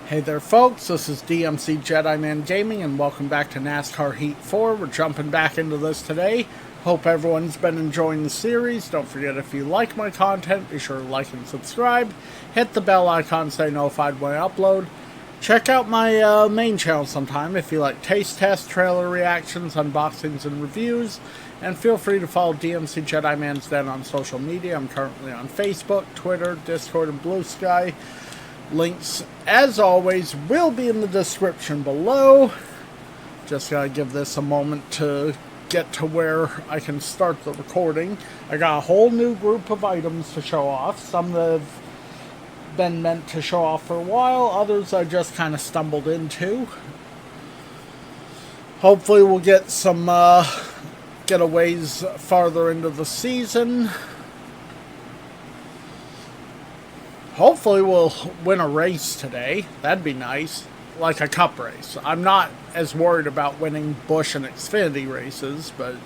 Hey there folks, this is DMC Jedi Man Gaming and welcome back to NASCAR Heat 4. We're jumping back into this today. Hope everyone's been enjoying the series. Don't forget, if you like my content, be sure to like and subscribe. Hit the bell icon, stay notified when I upload. Check out my main channel sometime if you like taste tests, trailer reactions, unboxings, and reviews. And feel free to follow DMC Jedi Man's Den on social media. I'm currently on Facebook, Twitter, Discord, and Blue Sky. Links, as always, will be in the description below. Just gotta give this a moment to get to where I can start the recording. I got a whole new group of items to show off. Some that have been meant to show off for a while. Others I just kind of stumbled into. Hopefully we'll get some getaways farther into the season. Hopefully we'll win a race today. That'd be nice. Like a cup race. I'm not as worried about winning Busch and Xfinity races, but...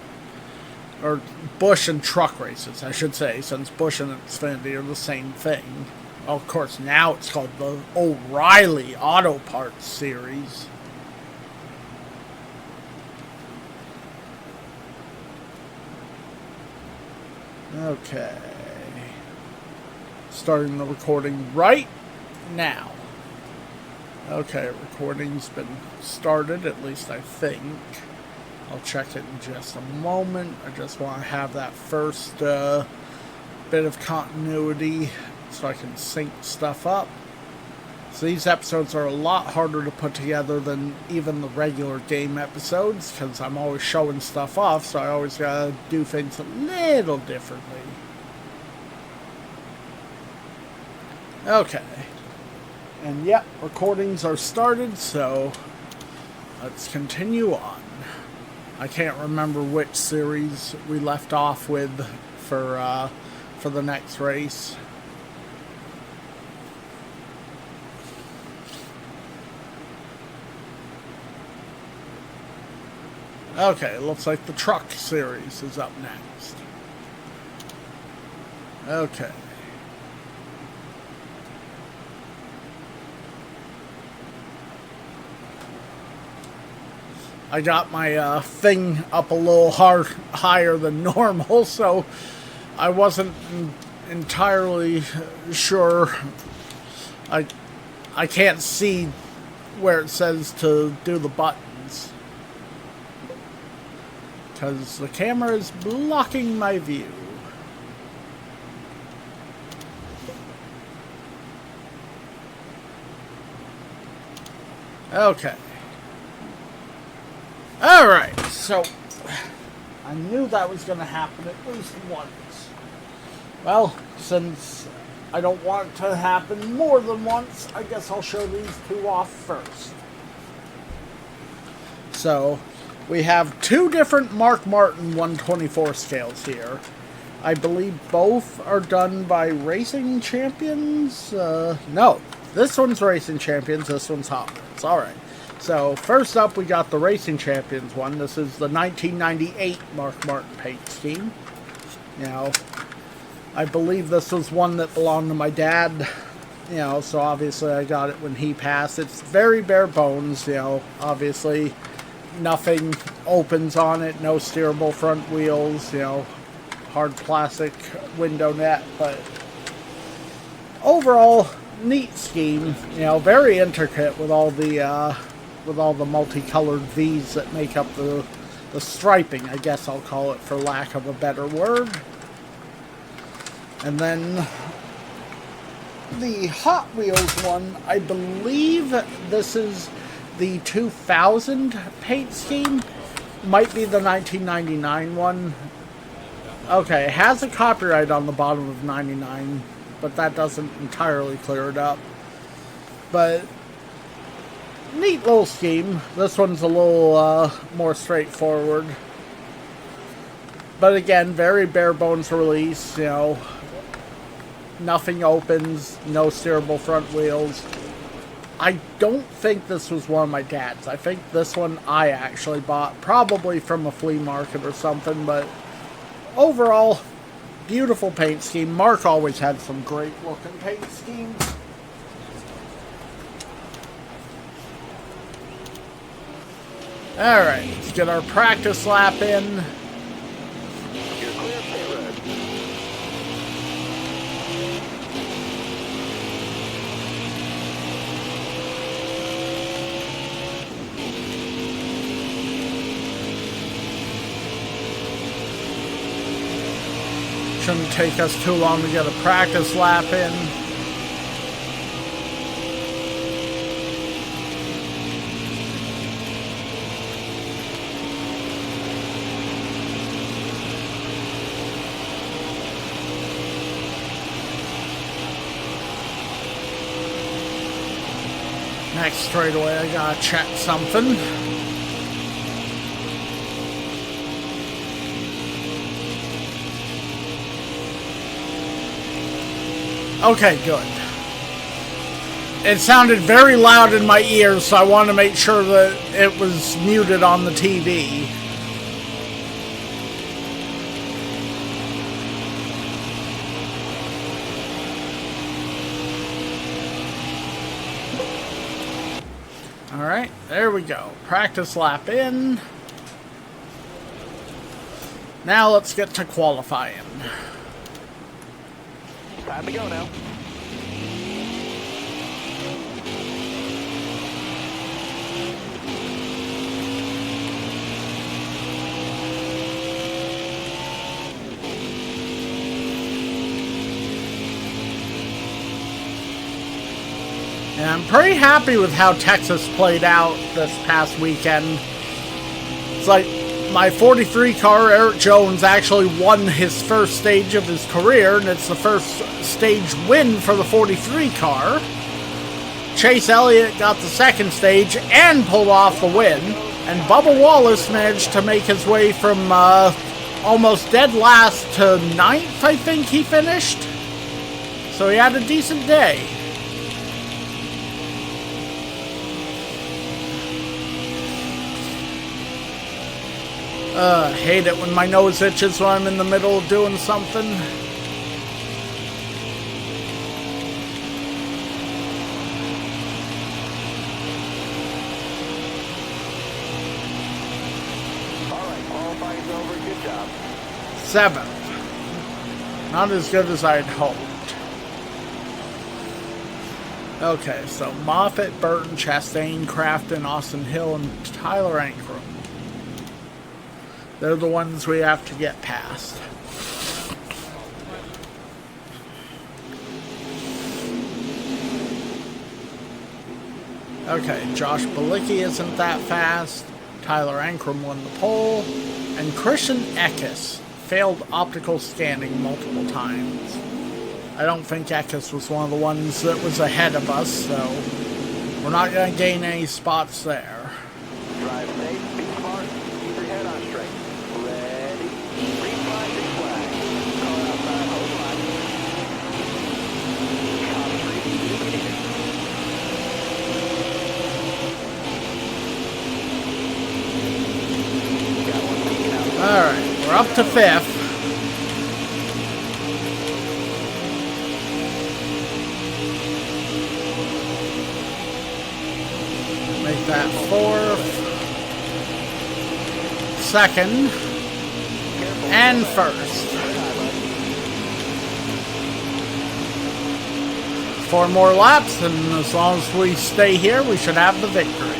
or Busch and truck races, I should say, since Busch and Xfinity are the same thing. Well, of course, now it's called the O'Reilly Auto Parts Series. Okay. Starting the recording right now. Okay, recording's been started, at least I think. I'll check it in just a moment. I just want to have that first bit of continuity so I can sync stuff up. So these episodes are a lot harder to put together than even the regular game episodes, because I'm always showing stuff off, so I always gotta do things a little differently. Okay, and yep, recordings are started, so let's continue on. I can't remember which series we left off with for the next race. Okay, looks like the truck series is up next. Okay. I got my thing up a little higher than normal, so I wasn't entirely sure. I can't see where it says to do the buttons, because the camera is blocking my view. Okay. Alright, so I knew that was going to happen at least once. Well, since I don't want it to happen more than once, I guess I'll show these two off first. So, we have two different Mark Martin 124 scales here. I believe both are done by Racing Champions? No, this one's Racing Champions, this one's Hot Wheels. Alright. So, first up, we got the Racing Champions one. This is the 1998 Mark Martin paint scheme. Now, I believe this was one that belonged to my dad. You know, so obviously I got it when he passed. It's very bare bones, you know. Obviously, nothing opens on it. No steerable front wheels, you know. Hard plastic window net. But overall, neat scheme. You know, very intricate with all the multicolored V's that make up the striping, I guess I'll call it, for lack of a better word. And then the Hot Wheels one, I believe this is the 2000 paint scheme. Might be the 1999 one. Okay, it has a copyright on the bottom of 99, but that doesn't entirely clear it up. But neat little scheme. This one's a little more straightforward. But again, very bare bones release, you know. Nothing opens, no steerable front wheels. I don't think this was one of my dad's. I think this one I actually bought, probably from a flea market or something, but overall, beautiful paint scheme. Mark always had some great looking paint schemes. Alright, let's get our practice lap in. Shouldn't take us too long to get a practice lap in. Next straightaway, I gotta check something. Okay, good. It sounded very loud in my ears, so I wanted to make sure that it was muted on the TV. Alright, there we go. Practice lap in. Now let's get to qualifying. Time to go now. And I'm pretty happy with how Texas played out this past weekend. It's like my 43 car, Eric Jones, actually won his first stage of his career, and it's the first stage win for the 43 car. Chase Elliott got the second stage and pulled off the win, and Bubba Wallace managed to make his way from almost dead last to 9th, I think he finished. So he had a decent day. Hate it when my nose itches when I'm in the middle of doing something. Alright, qualifying's over. Good job. 7th. Not as good as I'd hoped. Okay, so Moffitt, Burton, Chastain, Crafton, Austin Hill, and Tyler Ankrum. They're the ones we have to get past. Okay, Josh Bilicki isn't that fast. Tyler Ankrum won the pole. And Christian Eckes failed optical scanning multiple times. I don't think Eckes was one of the ones that was ahead of us, so we're not going to gain any spots there. Drive safe, be smart, keep your head on straight. Ready? Green flag, green flag. Car outside, hold line. Top 3, beginning. Got one peeking out. Alright, we're up to 5th. Make that 4th, 2nd, and 1st. 4 more laps, and as long as we stay here, we should have the victory.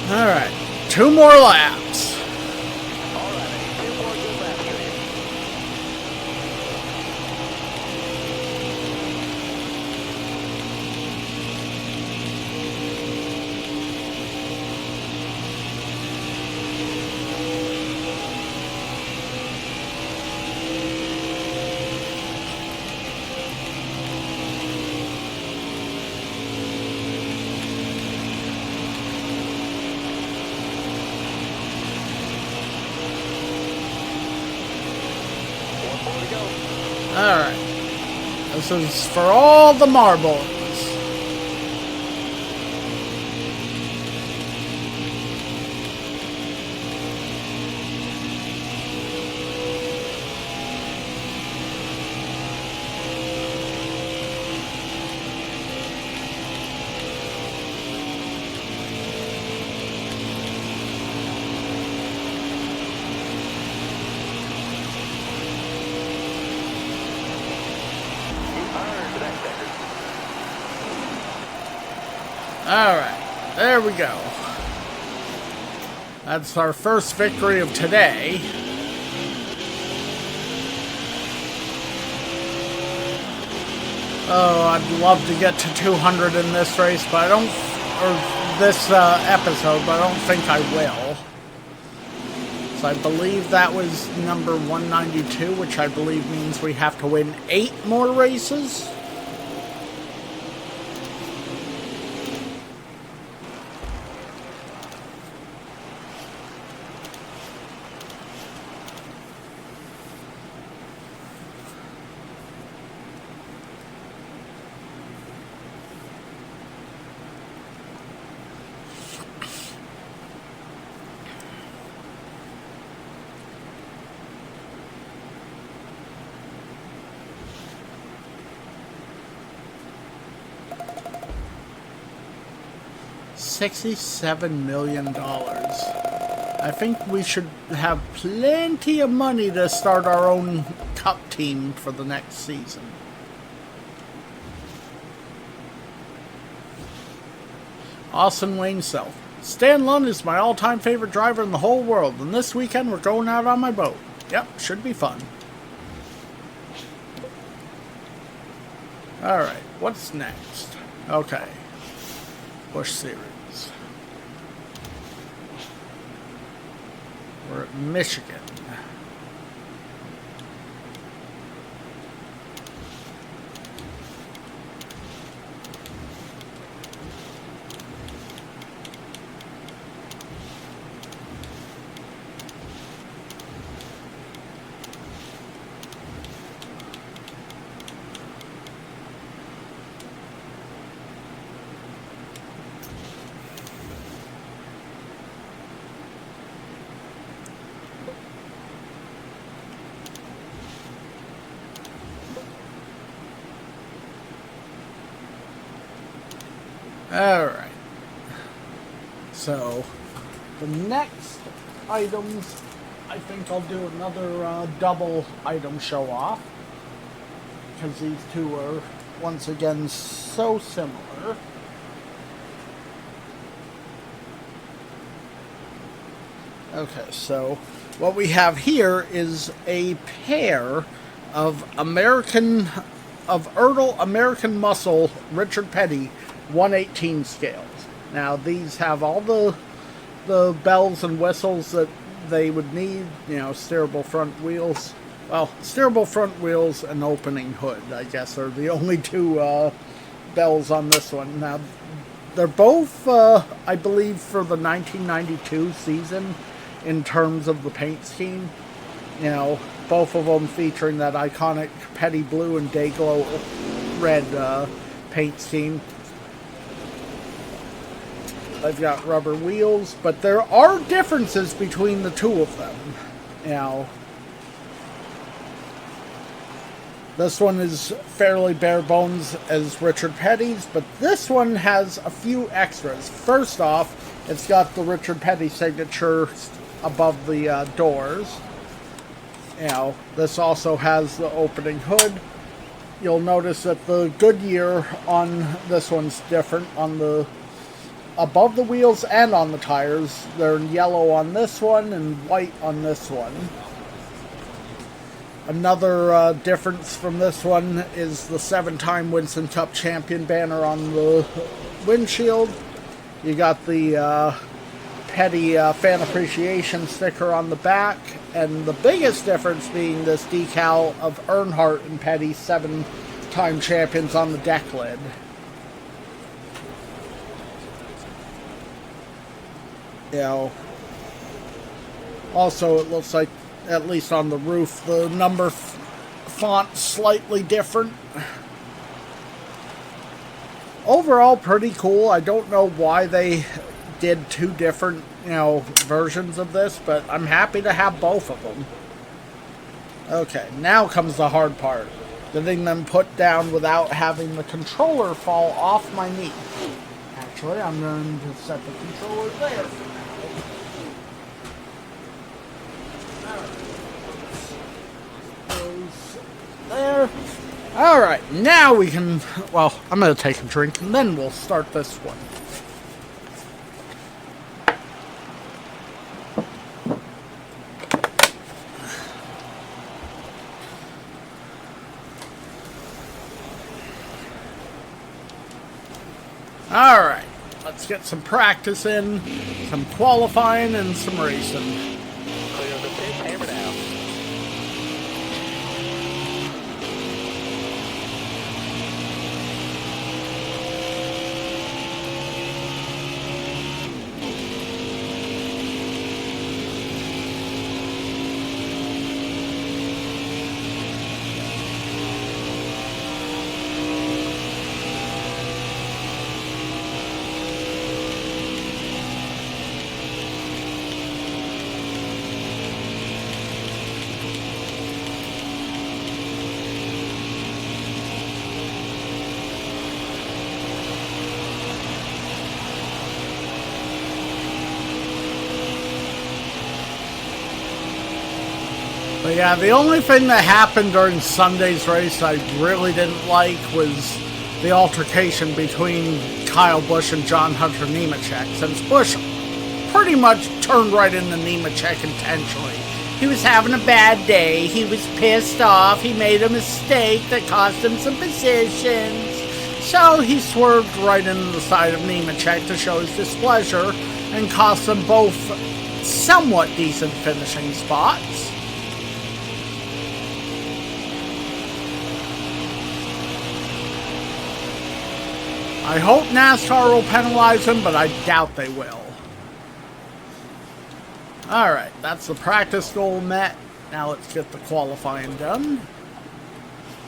Alright, 2 more laps. All right, I need 2 more good laps, Grant. One more to go. Alright. This is for all the marbles. Earned that record. Alright, there we go. That's our first victory of today. Oh, I'd love to get to 200 in this race, but I don't, or this episode, but I don't think I will. So I believe that was number 192, which I believe means we have to win 8 more races. $67 million. I think we should have plenty of money to start our own cup team for the next season. Austin Wayne Self. Stan Lund is my all-time favorite driver in the whole world, and this weekend we're going out on my boat. Yep, should be fun. Alright, what's next? Okay. Busch Series. We're at Michigan. Alright. So, the next items, I think I'll do another double item show off. Because these two are, once again, so similar. Okay, so what we have here is a pair of Ertl American Muscle Richard Petty 118 scales. Now these have all the bells and whistles that they would need, you know, steerable front wheels. Well, steerable front wheels and opening hood, I guess, are the only two bells on this one. Now, they're both, I believe, for the 1992 season in terms of the paint scheme. You know, both of them featuring that iconic Petty blue and Dayglow red paint scheme. They've got rubber wheels, but there are differences between the two of them. You know, this one is fairly bare bones as Richard Petty's, but this one has a few extras. First off, it's got the Richard Petty signature above the doors. You know, this also has the opening hood. You'll notice that the Goodyear on this one's different. On the above the wheels and on the tires. They're yellow on this one and white on this one. Another difference from this one is the 7-time Winston Cup champion banner on the windshield. You got the Petty fan appreciation sticker on the back, and the biggest difference being this decal of Earnhardt and Petty, 7-time champions, on the deck lid. You know, also it looks like, at least on the roof, the number font's slightly different. Overall, pretty cool. I don't know why they did 2 different, versions of this, but I'm happy to have both of them. Okay, now comes the hard part. Getting them put down without having the controller fall off my knee. Actually, I'm going to set the controller there for now. Those there. Alright, now we can... Well, I'm going to take a drink, and then we'll start this one. Alright, let's get some practice in, some qualifying, and some racing. Clear the pit, hammer down. But yeah, the only thing that happened during Sunday's race I really didn't like was the altercation between Kyle Busch and John Hunter Nemechek, since Busch pretty much turned right into Nemechek intentionally. He was having a bad day, he was pissed off, he made a mistake that cost him some positions. So he swerved right into the side of Nemechek to show his displeasure and cost them both somewhat decent finishing spots. I hope NASCAR will penalize him, but I doubt they will. Alright, that's the practice goal met. Now let's get the qualifying done.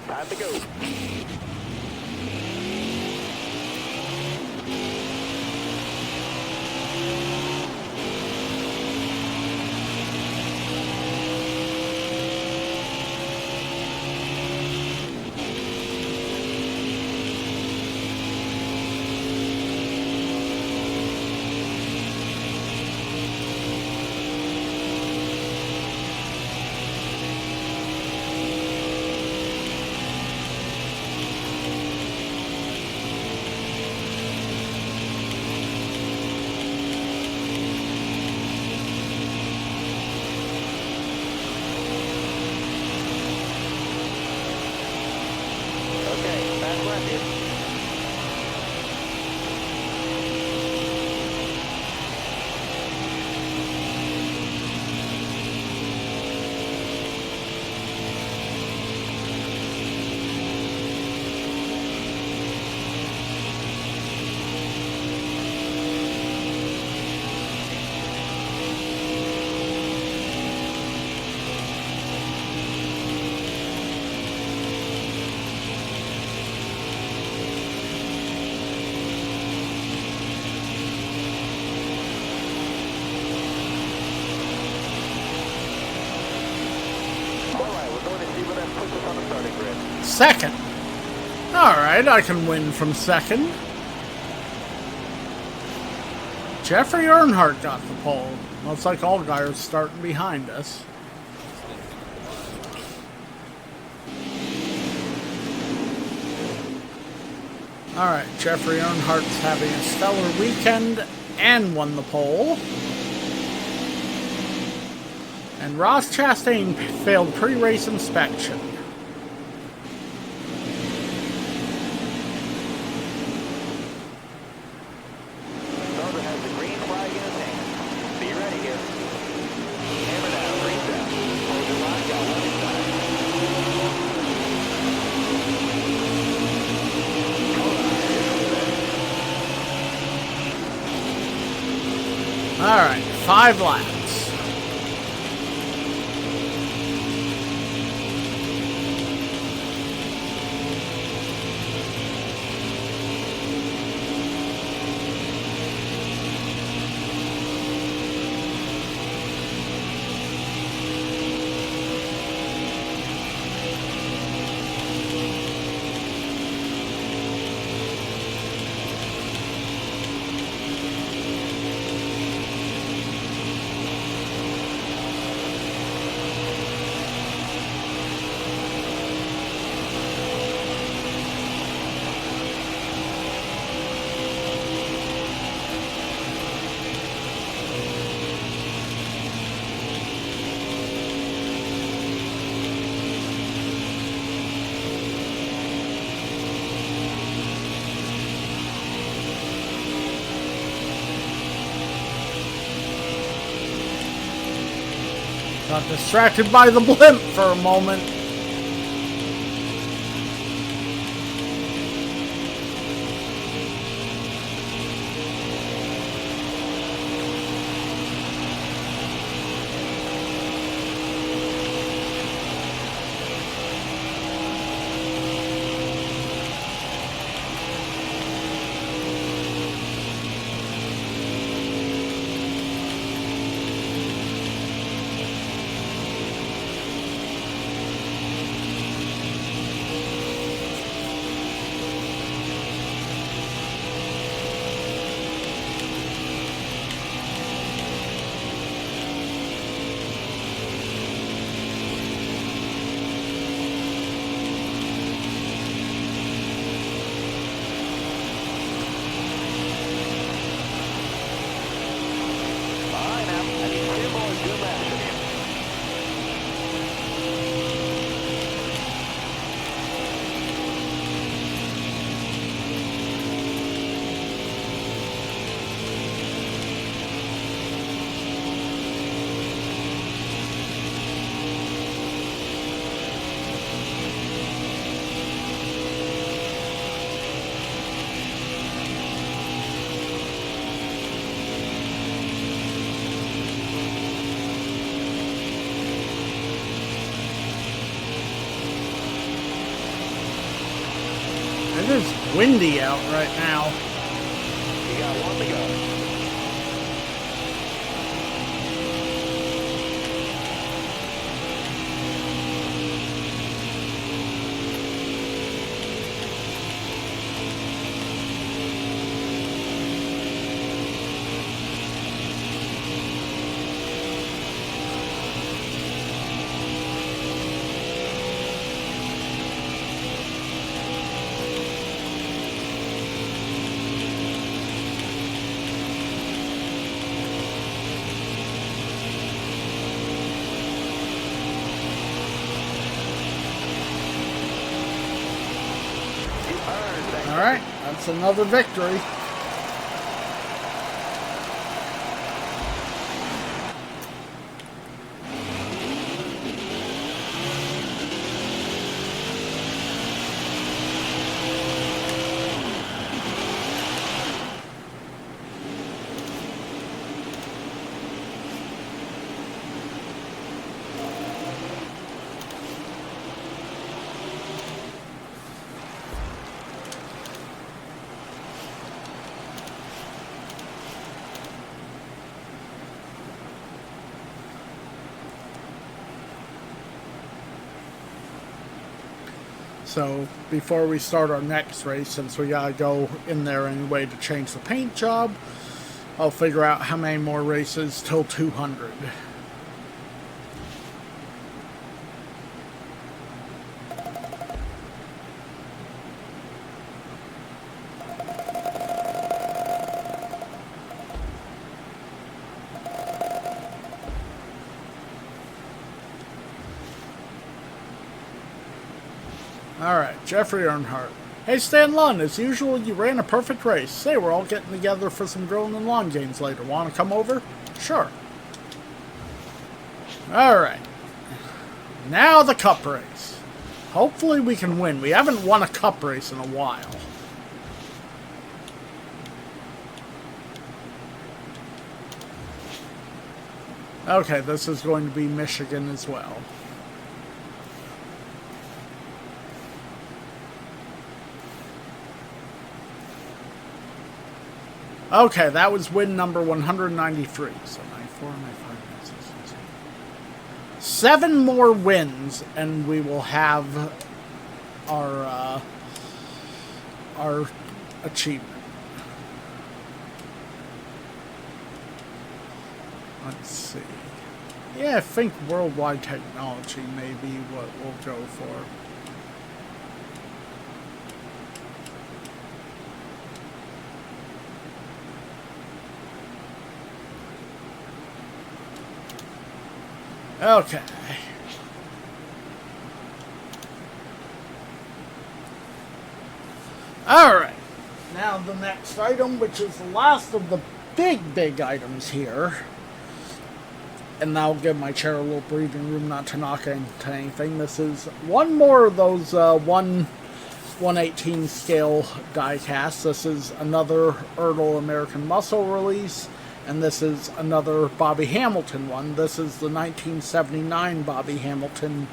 Time to go. Second. Alright, I can win from second. Jeffrey Earnhardt got the pole. Looks like Allgaier's starting behind us. Alright, Jeffrey Earnhardt's having a stellar weekend and won the pole. And Ross Chastain failed pre-race inspection. Sauber has the green flag in his hand. Be ready here. Hammer down, green down. Hold your line, got on your side. Alright, 5 laps. Got distracted by the blimp for a moment. It is windy out right now. You got one to go. Alright, that's another victory. So before we start our next race, since we gotta go in there anyway to change the paint job, I'll figure out how many more races till 200. Alright, Jeffrey Earnhardt. Hey Stan Lund, as usual, you ran a perfect race. Say, we're all getting together for some grilling and lawn games later. Want to come over? Sure. Alright. Now the cup race. Hopefully we can win. We haven't won a cup race in a while. Okay, this is going to be Michigan as well. Okay, that was win number 193. So 94, 95, 96, 7 more wins, and we will have our achievement. Let's see. Yeah, I think worldwide technology may be what we'll go for. Okay. Alright. Now the next item, which is the last of the big items here. And I'll give my chair a little breathing room not to knock into anything. This is one more of those 1/118 scale die casts. This is another Ertl American Muscle release. And this is another Bobby Hamilton one. This is the 1979 Bobby Hamilton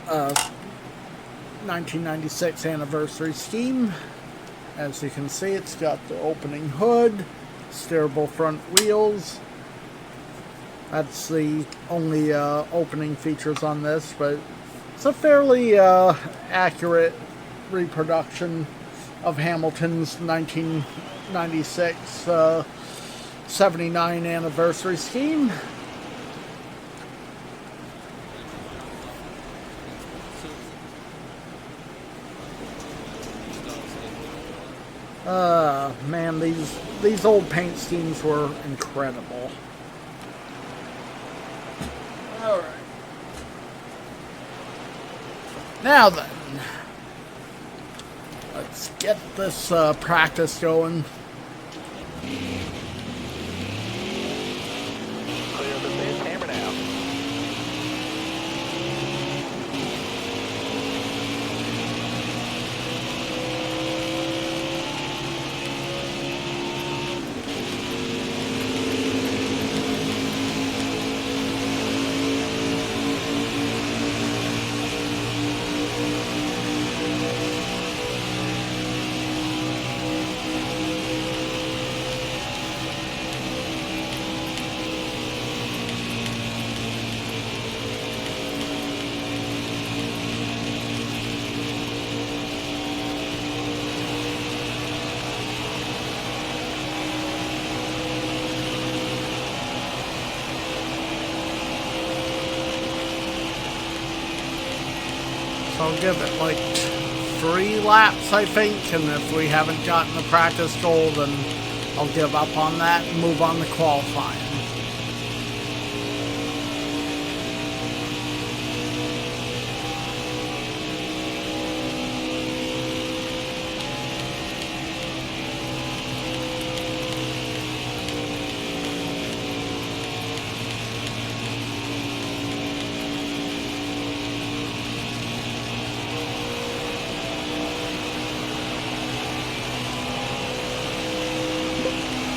1996 anniversary scheme. As you can see, it's got the opening hood, steerable front wheels. That's the only opening features on this, but it's a fairly accurate reproduction of Hamilton's 1996 79 anniversary scheme. Man, these old paint schemes were incredible. Alright. Now then, let's get this practice going. Clear the base, hammer down. I'll give it like 3 laps, I think, and if we haven't gotten the practice goal, then I'll give up on that and move on to qualifying.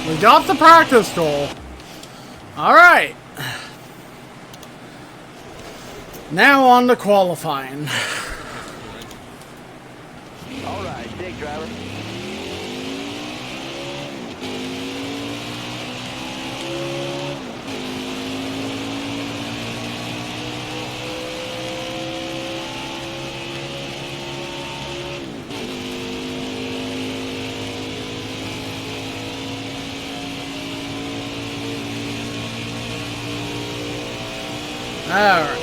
We got the practice goal. Alright. Now on to qualifying. Alright, dig driver. Alright.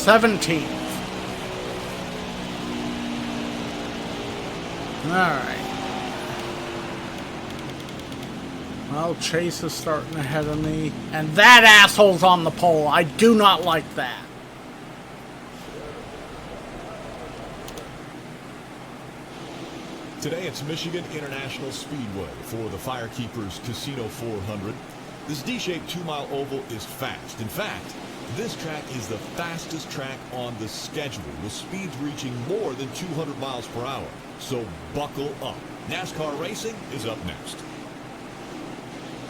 17th. Alright. Well, Chase is starting ahead of me. And that asshole's on the pole. I do not like that. Today it's Michigan International Speedway for the Firekeepers Casino 400. This D-shaped 2-mile oval is fast. In fact, this track is the fastest track on the schedule, with speeds reaching more than 200 miles per hour. So buckle up. NASCAR racing is up next.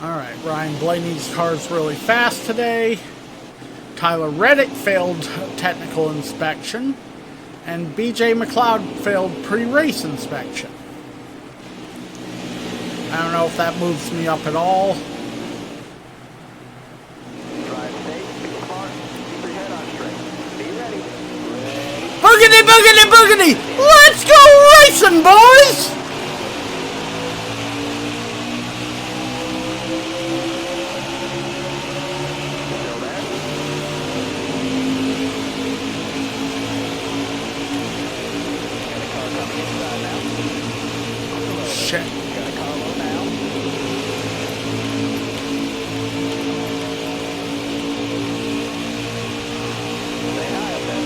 Alright, Ryan Blaney's car's really fast today. Tyler Reddick failed technical inspection. And BJ McLeod failed pre-race inspection. I don't know if that moves me up at all. Drive safe, be smart, keep your head on straight. Be ready. Boogity, boogity, boogity! Let's go racing, boys! Still there? Got a car coming inside now. Shit. Got a car low now. Stay high up there.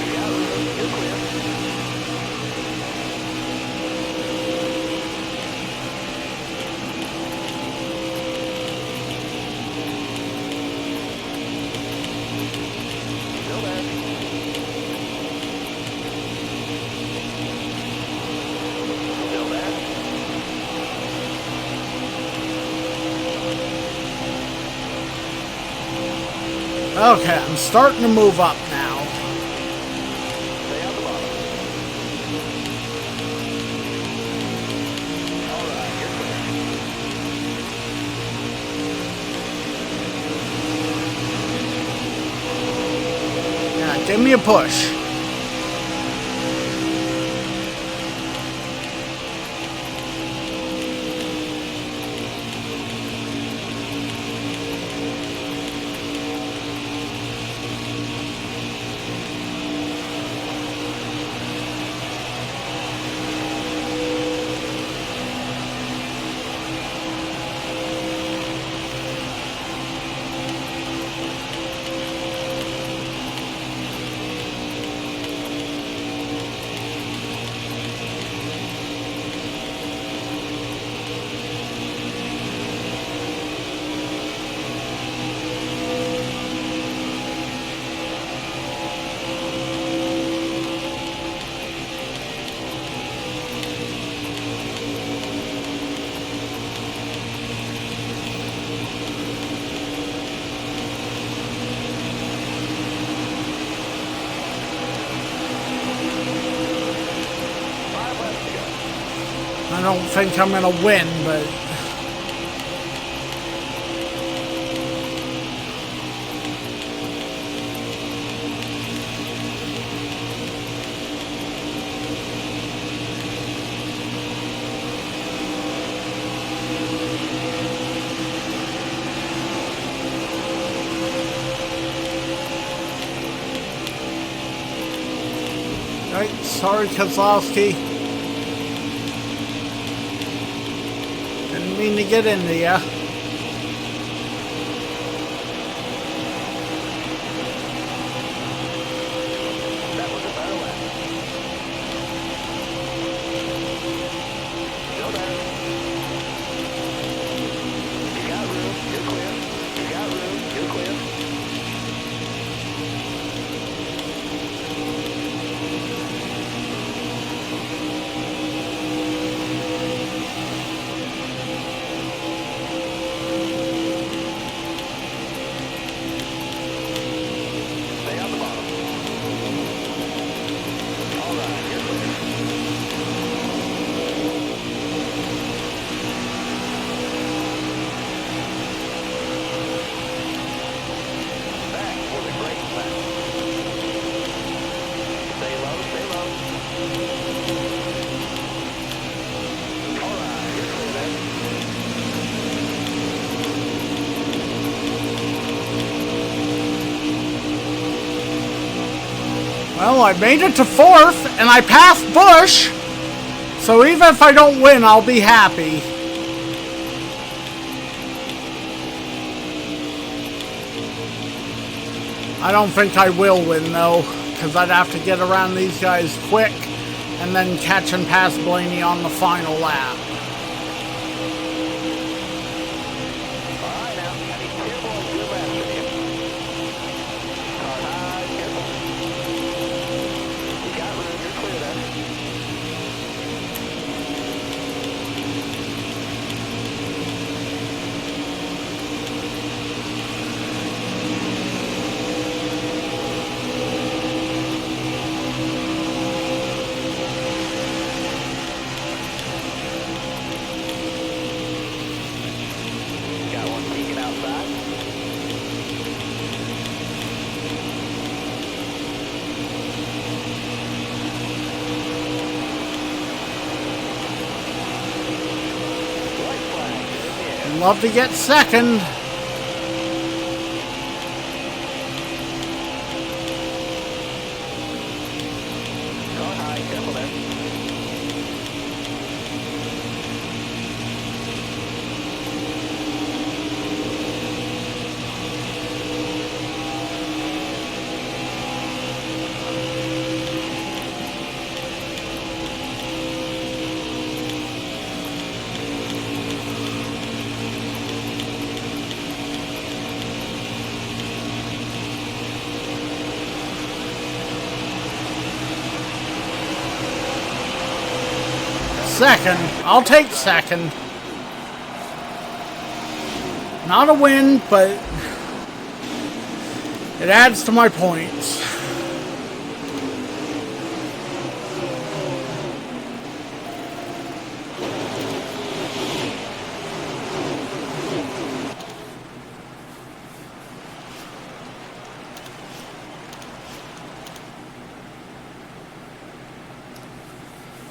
You got room. You're clear. Still there. Still there. Okay, I'm starting to move up now. Stay on the bottom. All right, you're clear. Yeah, give me a push. I don't think I'm gonna win, but right, sorry Kozlowski. Didn't mean to get into ya. That was a better lap. Still there. You got room. You're clear. You got room. You're clear. Well, I made it to 4th, and I passed Bush. So even if I don't win, I'll be happy. I don't think I will win, though, because I'd have to get around these guys quick and then catch and pass Blaney on the final lap. Alright, now, I need 2 more good laps with you. Car high, careful. You got room, you're clear there. Got one peeking outside. White flag, yeah. Love to get second. Car high, careful there. Second. I'll take second. Not a win, but it adds to my points.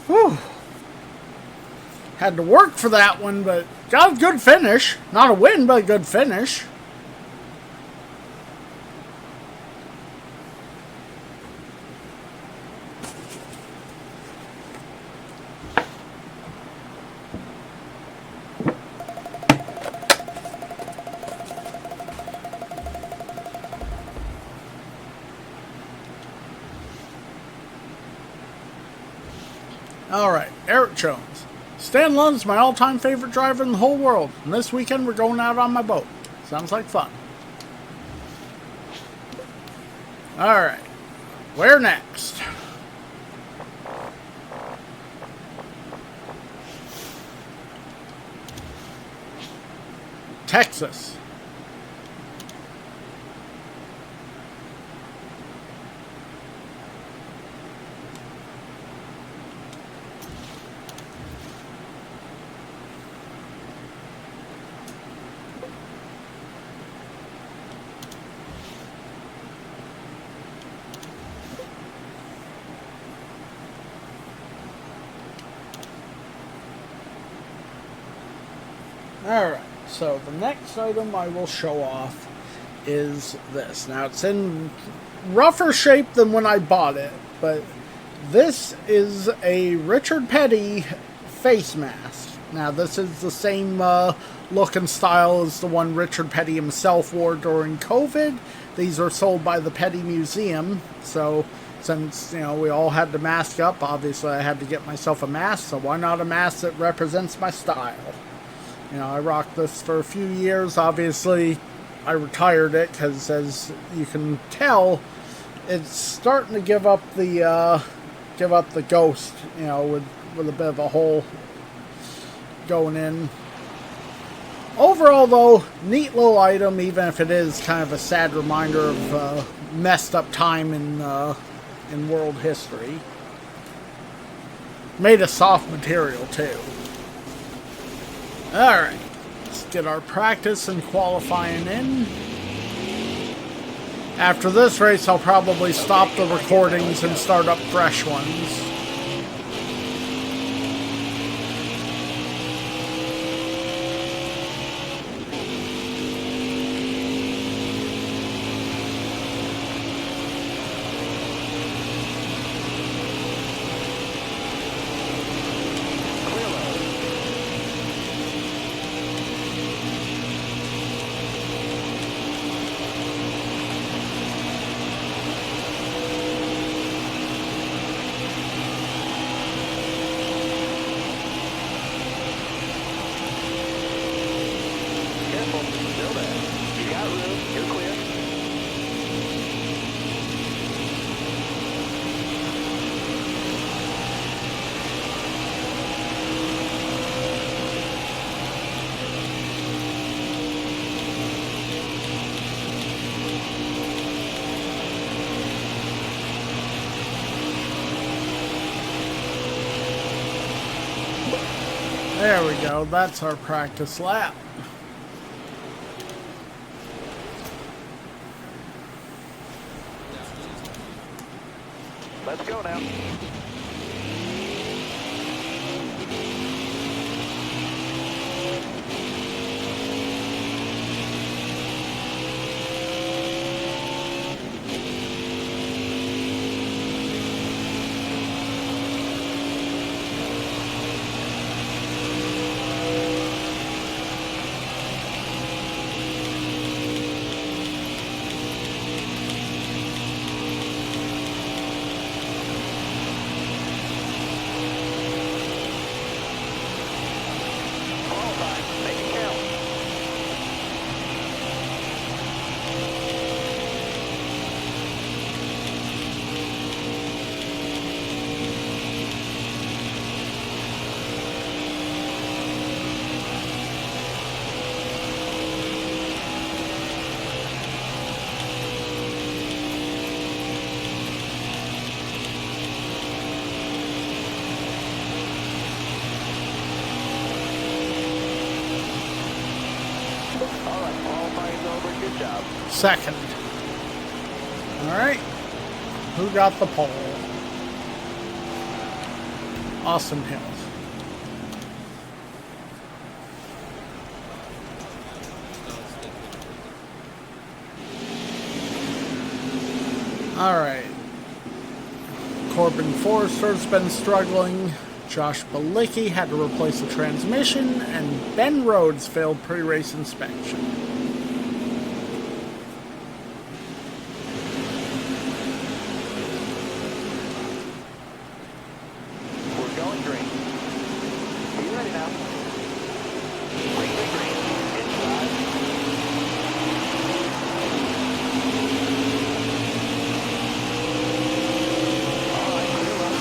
Whew. Had to work for that one, but got a good finish. Not a win, but a good finish. Alright, Eric Jones. Stan Lund's my all-time favorite driver in the whole world, and this weekend we're going out on my boat. Sounds like fun. Alright, where next? Texas. Alright, so the next item I will show off is this. Now, it's in rougher shape than when I bought it, but this is a Richard Petty face mask. Now, this is the same look and style as the one Richard Petty himself wore during COVID. These are sold by the Petty Museum, so since, you know, we all had to mask up, obviously I had to get myself a mask, so why not a mask that represents my style? You know, I rocked this for a few years. Obviously, I retired it because, as you can tell, it's starting to give up the ghost. You know, with a bit of a hole going in. Overall, though, neat little item, even if it is kind of a sad reminder of messed up time in world history. Made of soft material too. Alright, let's get our practice and qualifying in. After this race, I'll probably stop the recordings and start up fresh ones. There we go. That's our practice lap. Let's go now. Make it count. All right, qualifying's over. Good job. Second. Alright. Who got the pole? Austin Hills. Alright. Corbin Forrester's been struggling. Josh Balicki had to replace the transmission, and Ben Rhodes failed pre-race inspection. We're going green. Be ready now. Green, green, green. Inside. All right, clear up.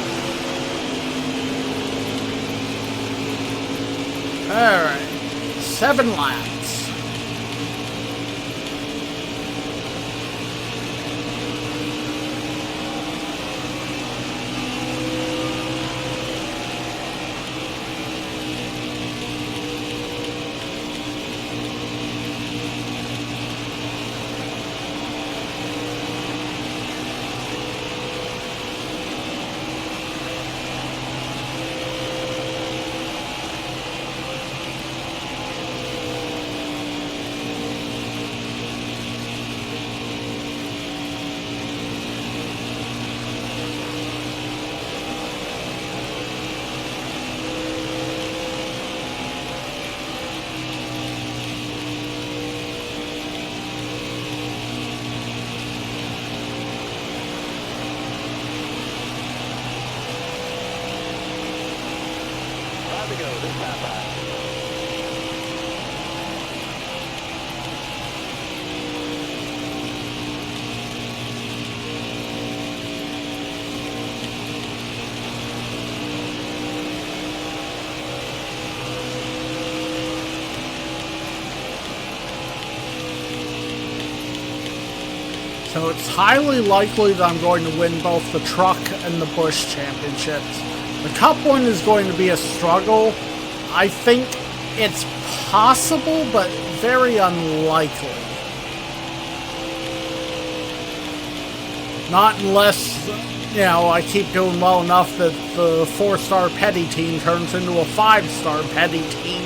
Alright. 7 laps. Time to go. This time back. So it's highly likely that I'm going to win both the truck and the Busch championships. The Cup one is going to be a struggle. I think it's possible, but very unlikely. Not unless, you know, I keep doing well enough that the 4-star Petty team turns into a 5-star Petty team.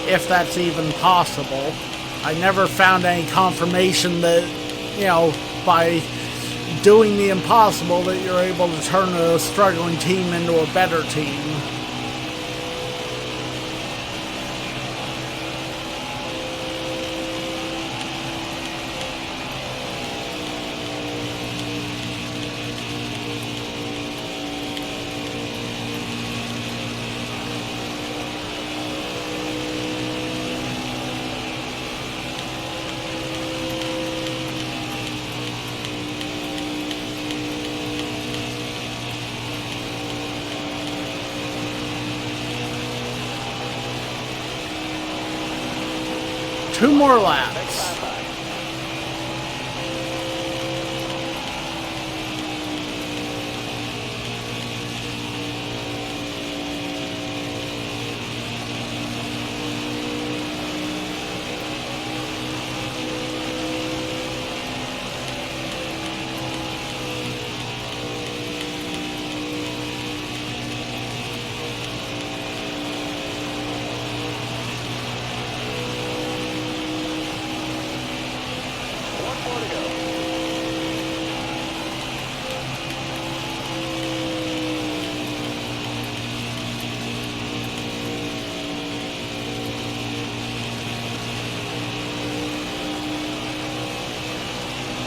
If that's even possible. I never found any confirmation that, you know, by doing the impossible that you're able to turn a struggling team into a better team. Two more laps.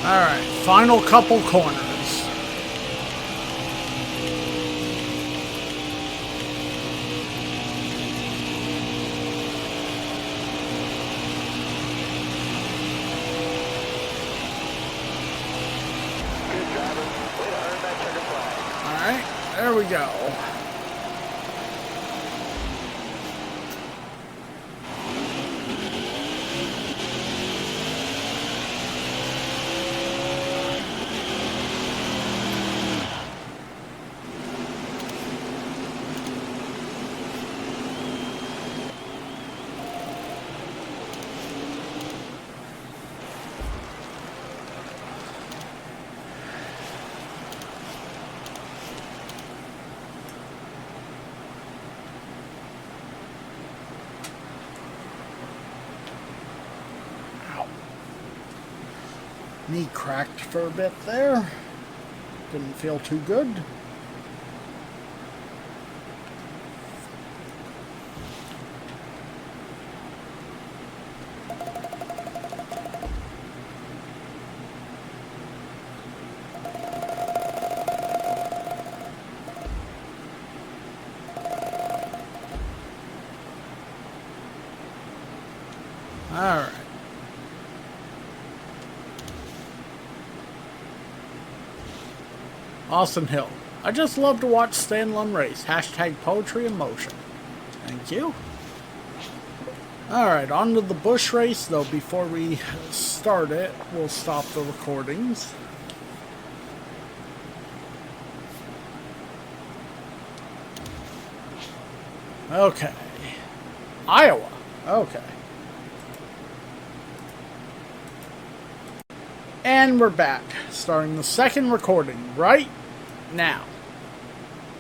Alright, final couple corners. Good driver. Way to earn that checker flag. Alright, there we go. Knee cracked for a bit there. Didn't feel too good. All right. Austin Hill. I just love to watch Stan Lund race. Hashtag poetry in motion. Thank you. Alright, on to the Busch race, though. Before we start it, we'll stop the recordings. Okay. Iowa. Okay. And we're back, starting the second recording right now.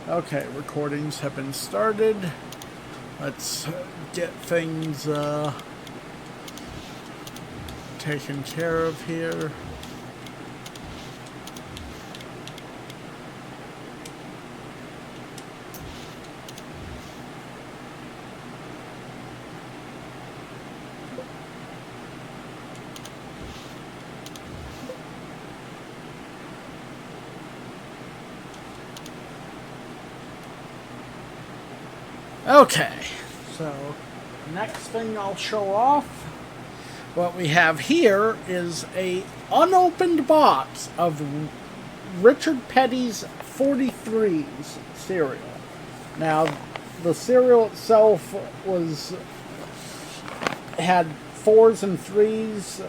Okay, recordings have been started. Let's get things taken care of here. Okay, so next thing I'll show off, what we have here is a unopened box of Richard Petty's 43s cereal. Now, the cereal itself had 4s and 3s.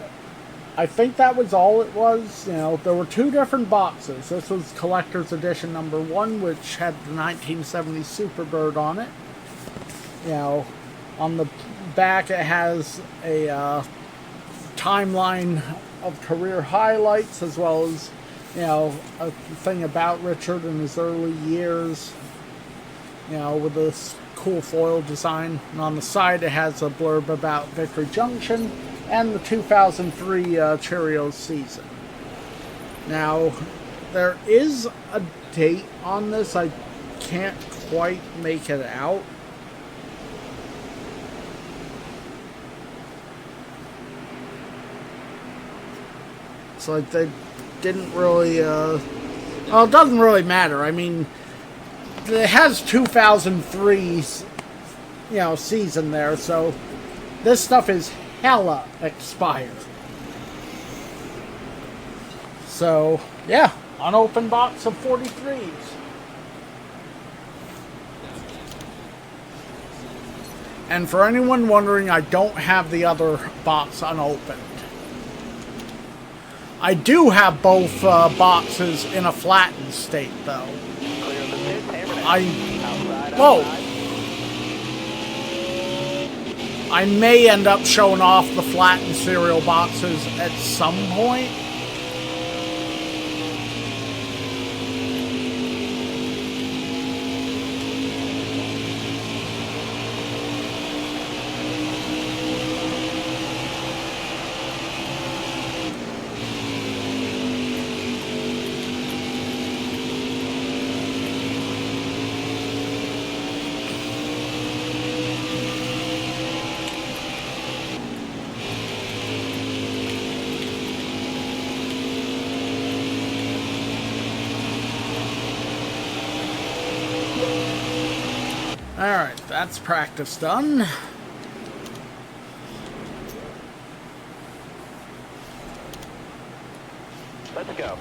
I think that was all it was. You know, there were two different boxes. This was collector's edition number 1, which had the 1970 Superbird on it. You know, on the back it has a timeline of career highlights, as well as, you know, a thing about Richard in his early years, you know, with this cool foil design. And on the side it has a blurb about Victory Junction and the 2003 Cheerios season. Now, there is a date on this. I can't quite make it out. It's like they didn't really, well, it doesn't really matter. I mean, it has 2003's, you know, season there, so this stuff is hella expired. So, yeah, unopened box of 43s. And for anyone wondering, I don't have the other box unopened. I do have both boxes in a flattened state, though. Whoa! I may end up showing off the flattened cereal boxes at some point. Alright, that's practice done. Let's go.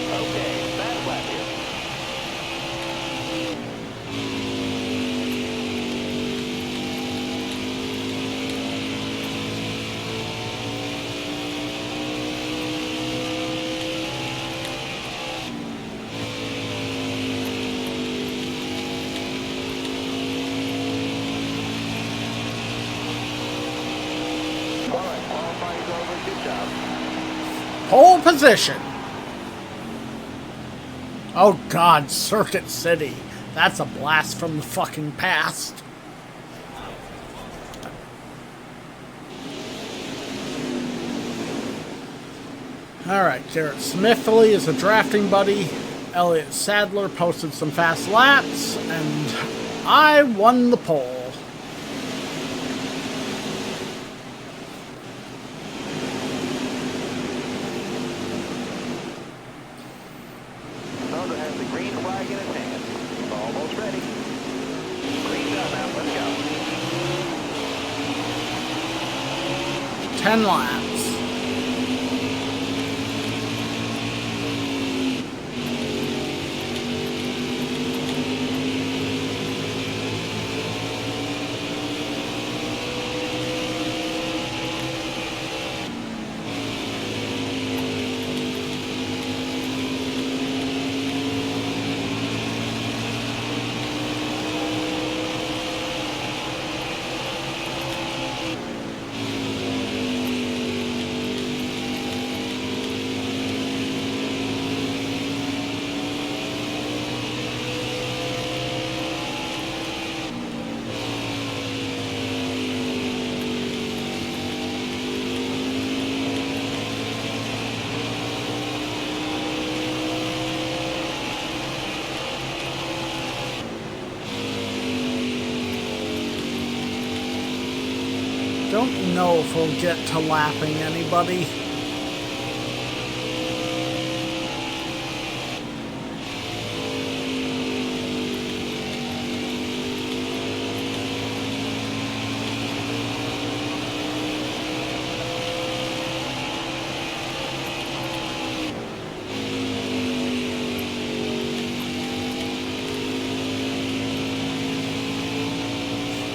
Okay, fast lap here. All right, qualifying's over. Good job. Pole position. Oh god, Circuit City. That's a blast from the fucking past. Alright, Garrett Smithley is a drafting buddy. Elliott Sadler posted some fast laps, and I won the pole. Honda has the green flag in his hand. Almost ready. Green's out now. Let's go. 10 laps. Don't know if we'll get to lapping anybody.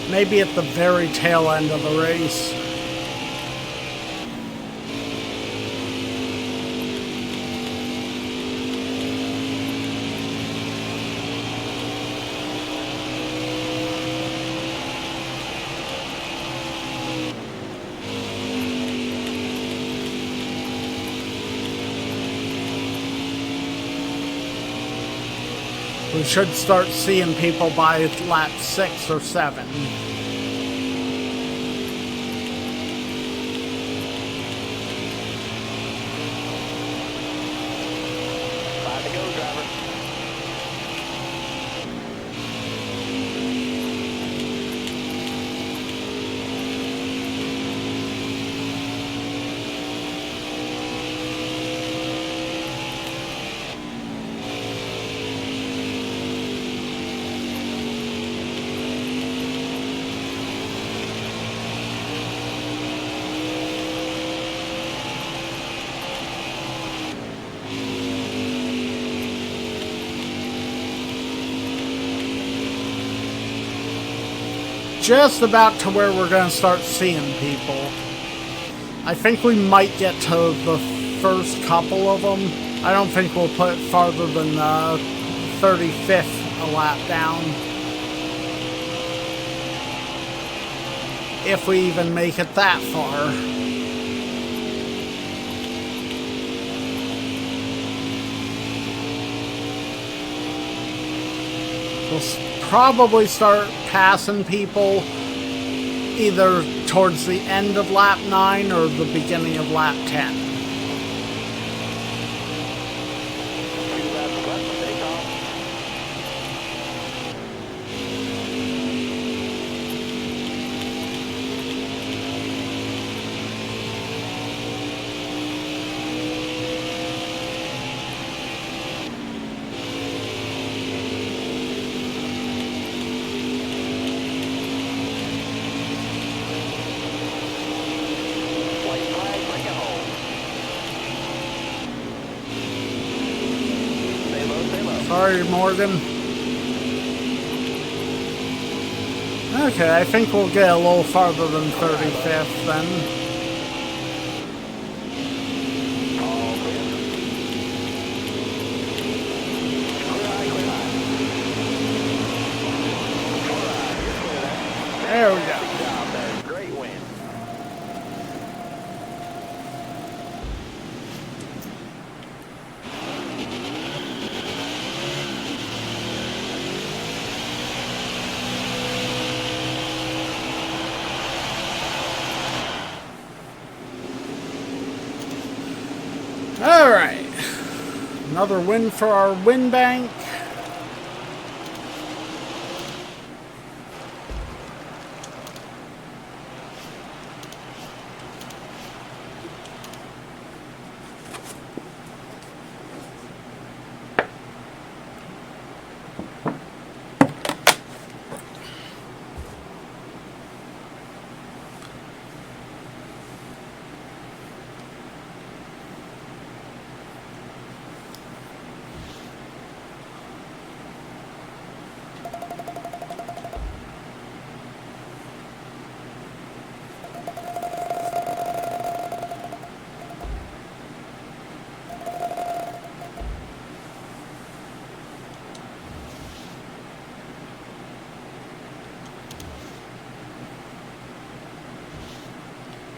Maybe at the very tail end of the race. We should start seeing people by lap 6 or 7. Five to go, driver. Just about to where we're going to start seeing people. I think we might get to the first couple of them. I don't think we'll put it farther than 35th a lap down. If we even make it that far. We'll probably start passing people either towards the end of lap 9 or the beginning of lap 10. Sorry, Morgan. Okay, I think we'll get a little farther than 35th then. There we go. Great win. All right. Another win for our win bank.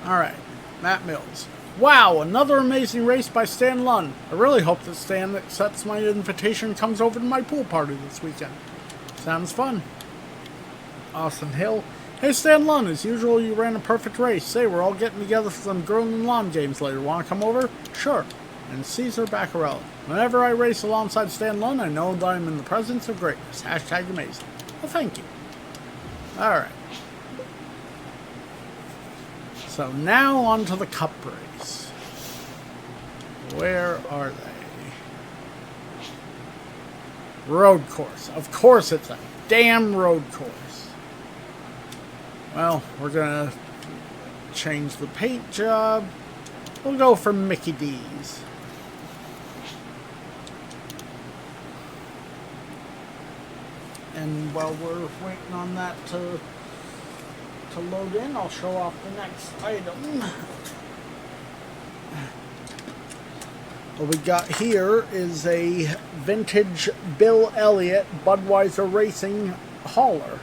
All right, Matt Mills. Wow, another amazing race by Stan Lunn. I really hope that Stan accepts my invitation and comes over to my pool party this weekend. Sounds fun. Austin Hill. Hey Stan Lunn, as usual you ran a perfect race. Say, we're all getting together for some grilling and lawn games later. Want to come over? Sure. And Caesar Baccarella. Whenever I race alongside Stan Lunn, I know that I'm in the presence of greatness. Hashtag amazing. Well, thank you. Alright. So now on to the Cup race. Where are they? Road course. Of course it's a damn road course. Well, we're gonna change the paint job. We'll go for Mickey D's. And while we're waiting on that to load in, I'll show off the next item. What we got here is a vintage Bill Elliott Budweiser Racing hauler.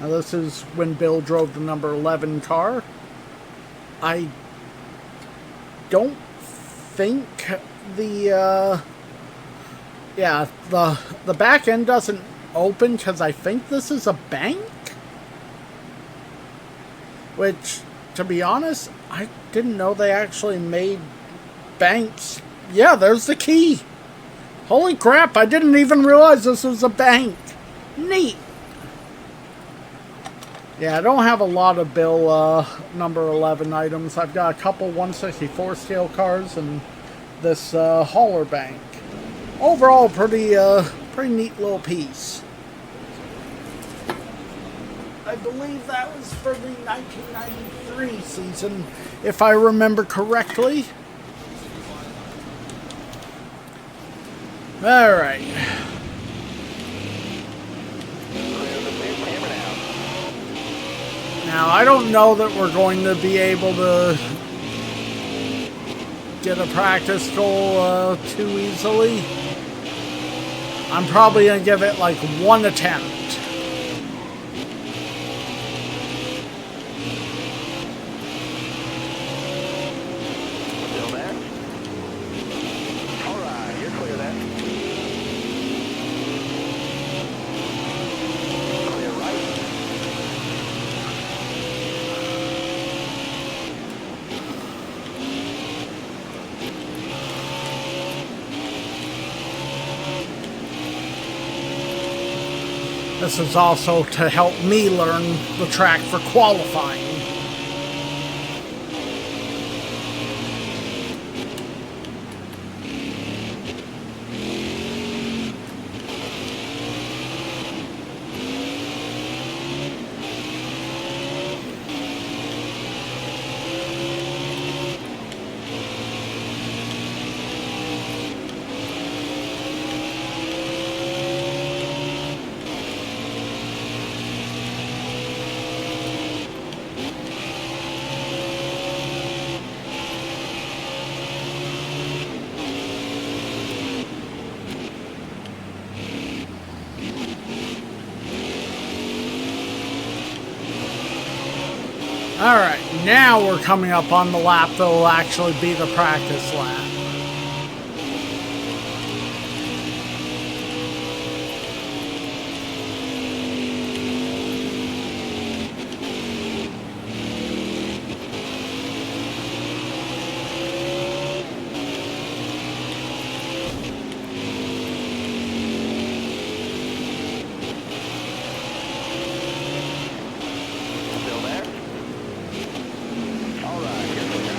Now this is when Bill drove the number 11 car. I don't think the back end doesn't open because I think this is a bank. Which, to be honest, I didn't know they actually made banks. Yeah, there's the key. Holy crap, I didn't even realize this was a bank. Neat. Yeah, I don't have a lot of Bill number 11 items. I've got a couple 164 scale cars and this hauler bank. Overall, pretty neat little piece. I believe that was for the 1993 season, if I remember correctly. All right. Now, I don't know that we're going to be able to get a practice goal too easily. I'm probably going to give it like one attempt. This is also to help me learn the track for qualifying. Alright, now we're coming up on the lap that will actually be the practice lap. Still there? All right, here we go.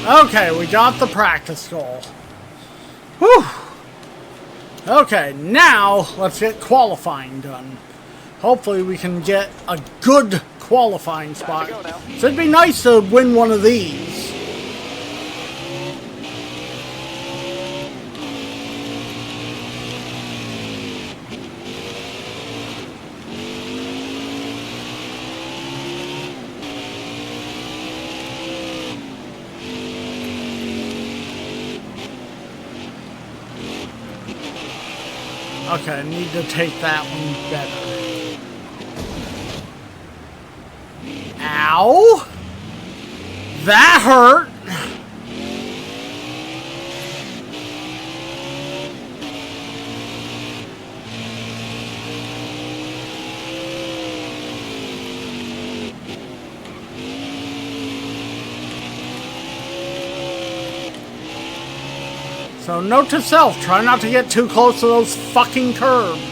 Okay, we got the practice goal. Whew! Okay, now let's get qualifying done. Hopefully we can get a good qualifying spot. So it'd be nice to win one of these. Okay, I need to take that one better. Ow! That hurt! So note to self, try not to get too close to those fucking curbs.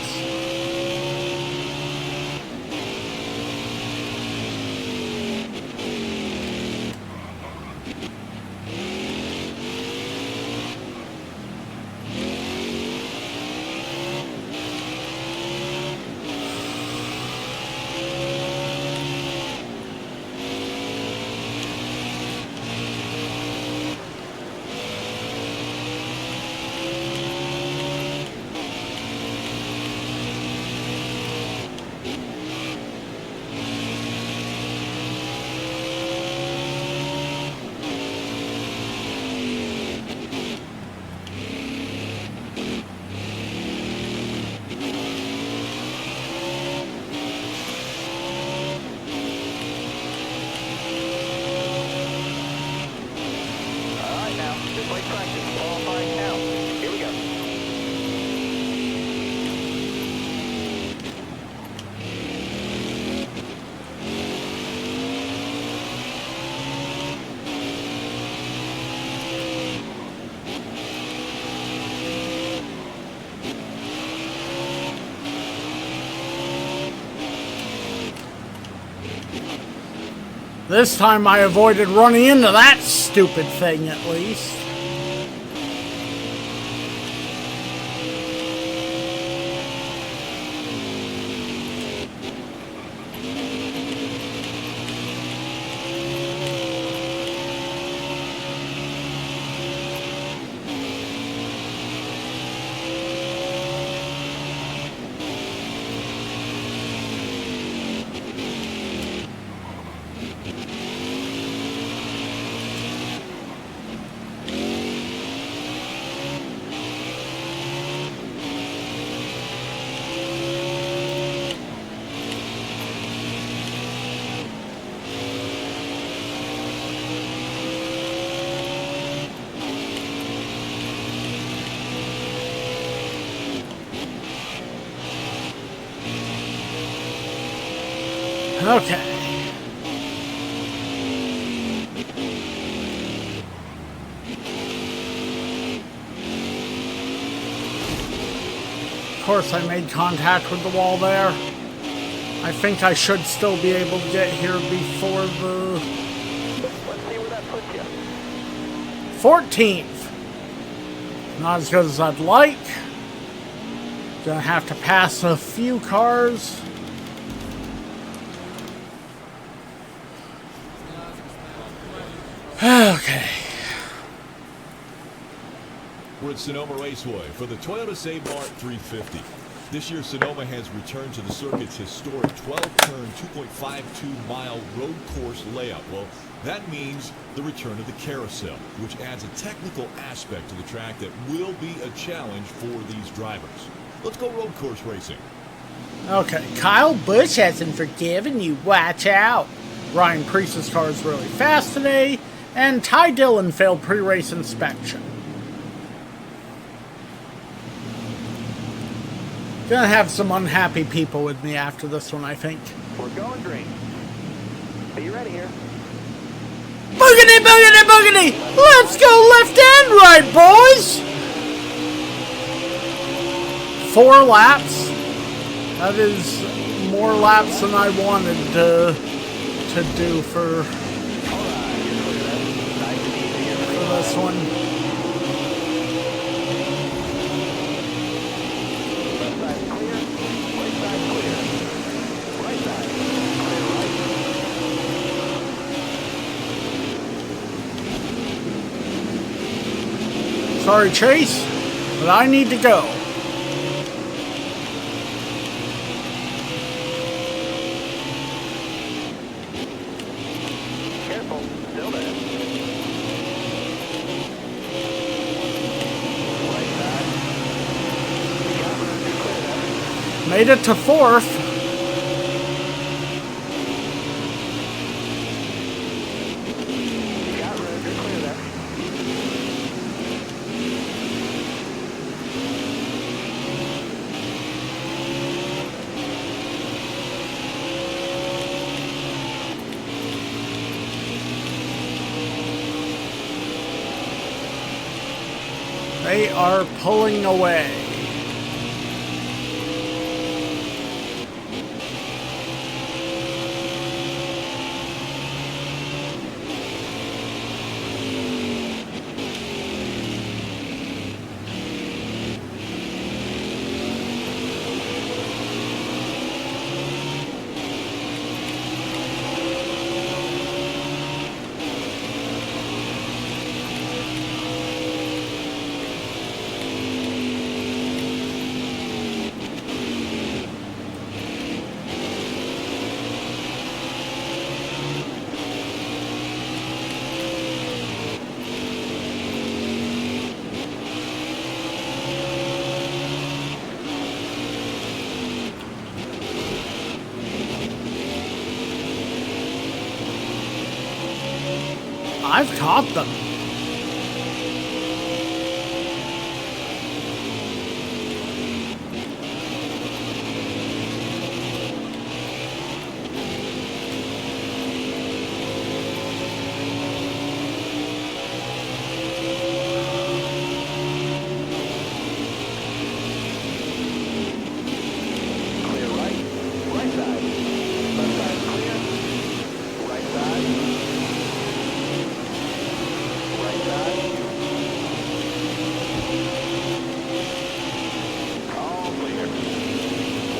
This time I avoided running into that stupid thing at least. Okay. Of course, I made contact with the wall there. I think I should still be able to get here before the Let's see where that puts you. 14th. Not as good as I'd like. Gonna have to pass a few cars. Okay. We're at Sonoma Raceway for the Toyota Save Mart 350. This year, Sonoma has returned to the circuit's historic 12-turn, 2.52-mile road course layout. Well, that means the return of the carousel, which adds a technical aspect to the track that will be a challenge for these drivers. Let's go road course racing. Okay, Kyle Busch hasn't forgiven you. Watch out. Ryan Preece's car is really fast today, and Ty Dillon failed pre-race inspection. Gonna have some unhappy people with me after this one, I think. We're going green. Be ready here. Boogity, boogity, boogity! Let's go left and right, boys! 4 laps. That is more laps than I wanted to do for this one. Sorry, Chase, but I need to go. Careful, still there. Right side. You got room to clear that. Made it to 4th. You got room to clear that. They are pulling away. I've caught them. Clear right. Right side. Left side clear. Right side. Right side. All clear.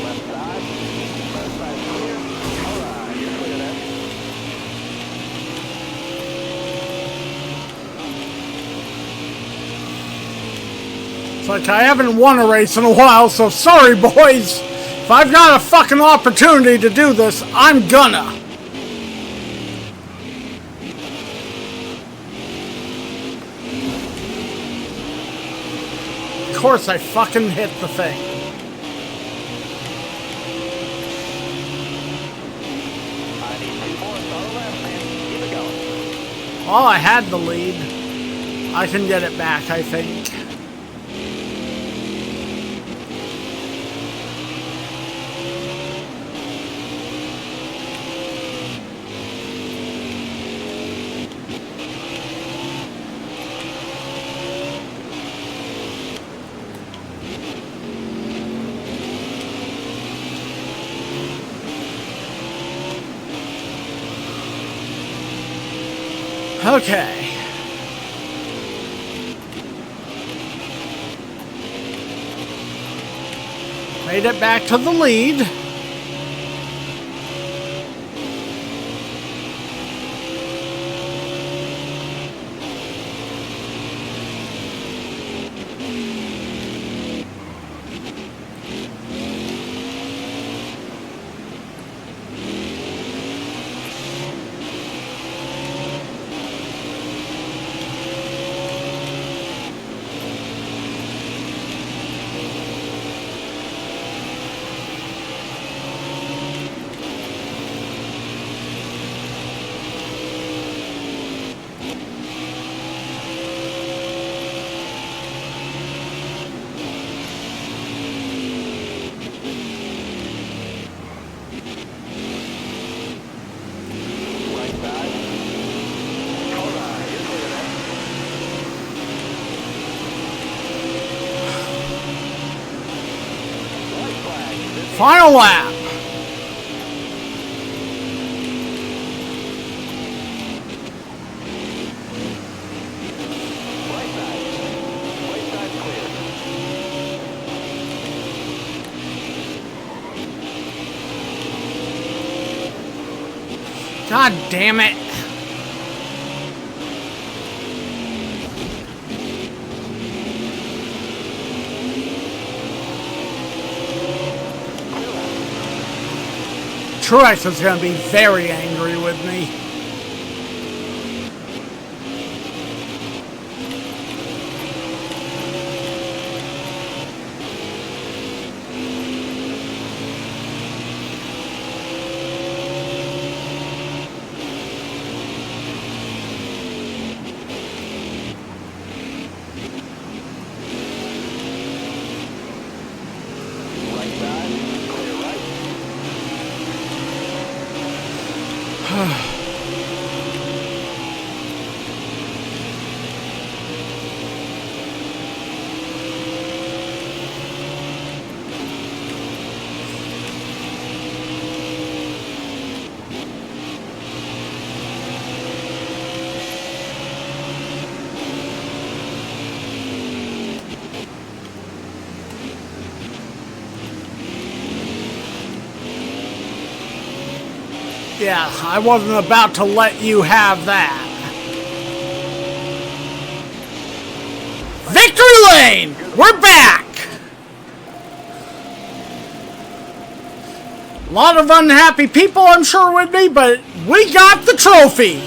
Left side. Left side clear. All right, you're clear there. It's like I haven't won a race in a while, so sorry, boys. If I've got a fucking opportunity to do this, I'm gonna. Of course I fucking hit the thing. I need 2 more. Start the left, man. Keep it going. Well, I had the lead. I can get it back, I think. Okay. Made it back to the lead. Right side. All right, you're clear there. White flag. Final lap. Right side. Right side clear. God damn it. Truex is going to be very angry with me. Right side. Clear right. Yeah, I wasn't about to let you have that. Victory lane! We're back! A lot of unhappy people, I'm sure, with me, but we got the trophy!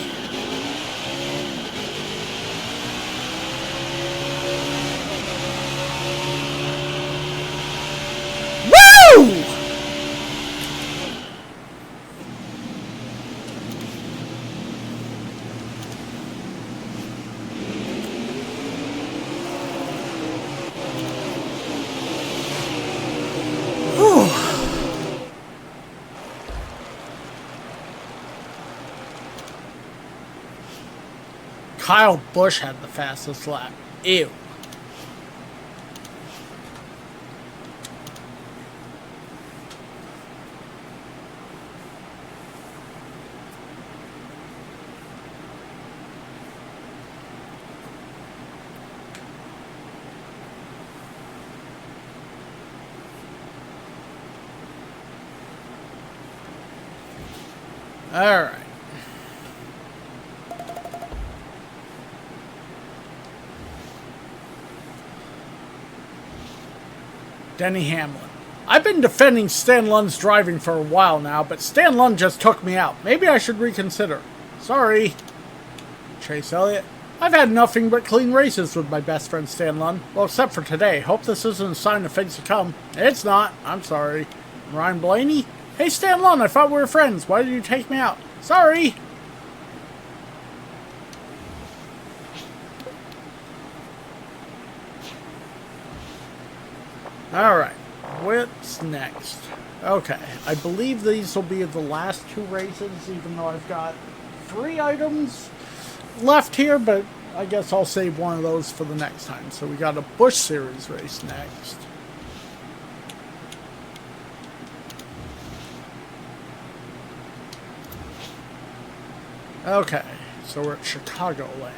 Woo! Kyle Busch had the fastest lap. Ew. All right. Denny Hamlin. I've been defending Stan Lund's driving for a while now, but Stan Lund just took me out. Maybe I should reconsider. Sorry. Chase Elliott. I've had nothing but clean races with my best friend Stan Lund. Well, except for today. Hope this isn't a sign of things to come. It's not. I'm sorry. Ryan Blaney? Hey Stan Lund, I thought we were friends. Why did you take me out? Sorry. Alright, what's next? Okay, I believe these will be the last two races, even though I've got 3 items left here, but I guess I'll save one of those for the next time. So we got a Busch Series race next. Okay, So we're at Chicagoland.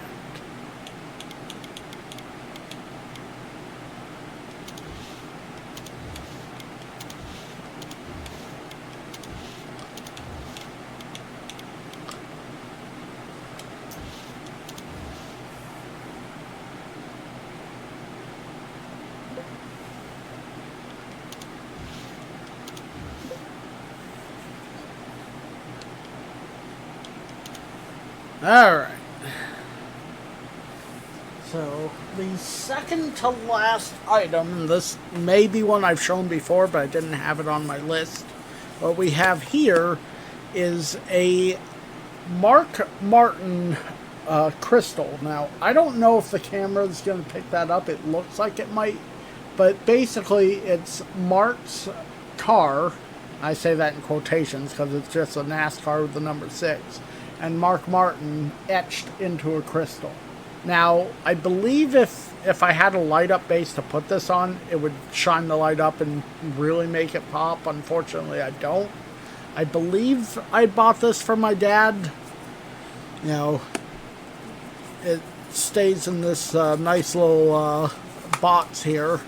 Alright. So, the second to last item, this may be one I've shown before, but I didn't have it on my list. What we have here is a Mark Martin crystal. Now, I don't know if the camera is going to pick that up. It looks like it might. But basically, it's Mark's car. I say that in quotations because it's just a NASCAR with the number 6. And Mark Martin etched into a crystal. Now, I believe if I had a light up base to put this on, it would shine the light up and really make it pop. Unfortunately, I don't. I believe I bought this for my dad. You know, it stays in this nice little box here.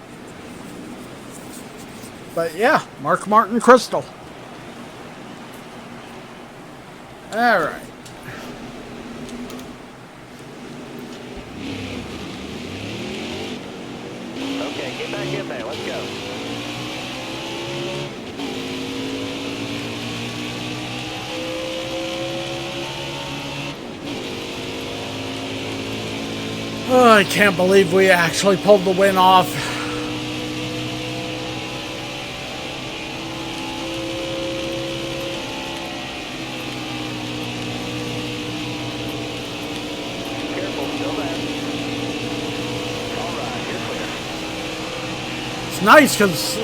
But yeah, Mark Martin crystal. Alright. Okay, get back in there. Let's go. Oh, I can't believe we actually pulled the win off. Careful, still there. All right, you're clear. It's nice because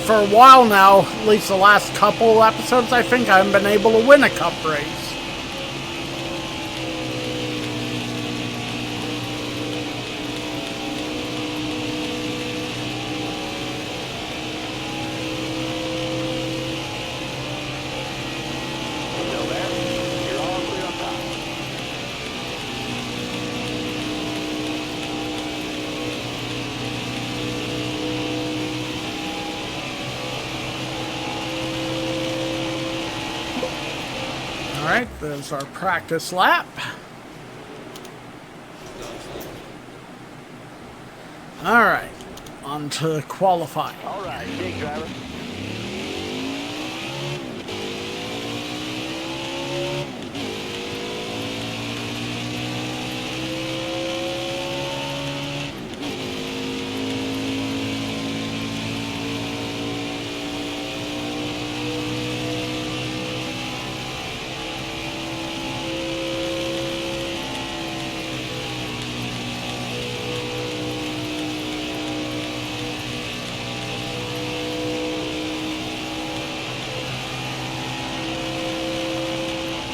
for a while now, at least the last couple episodes, I think I haven't been able to win a cup race. Still there. You're all clear on top. Alright, there's our practice lap. Alright, on to qualifying. All right, big driver.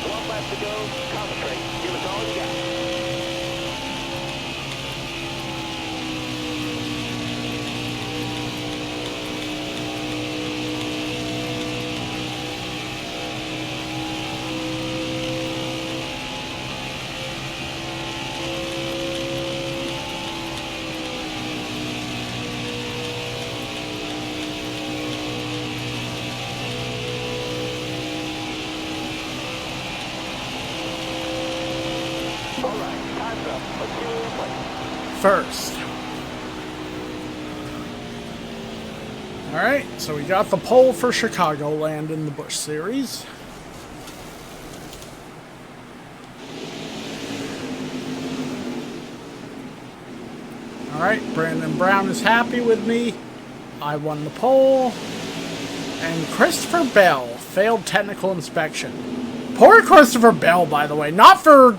One lap to go. Concentrate. Give us all you got. All right, time's up. Let's see where we play. First. Alright, so we got the pole for Chicagoland in the Busch Series. Alright, Brandon Brown is happy with me. I won the pole. And Christopher Bell failed technical inspection. Poor Christopher Bell, by the way. Not for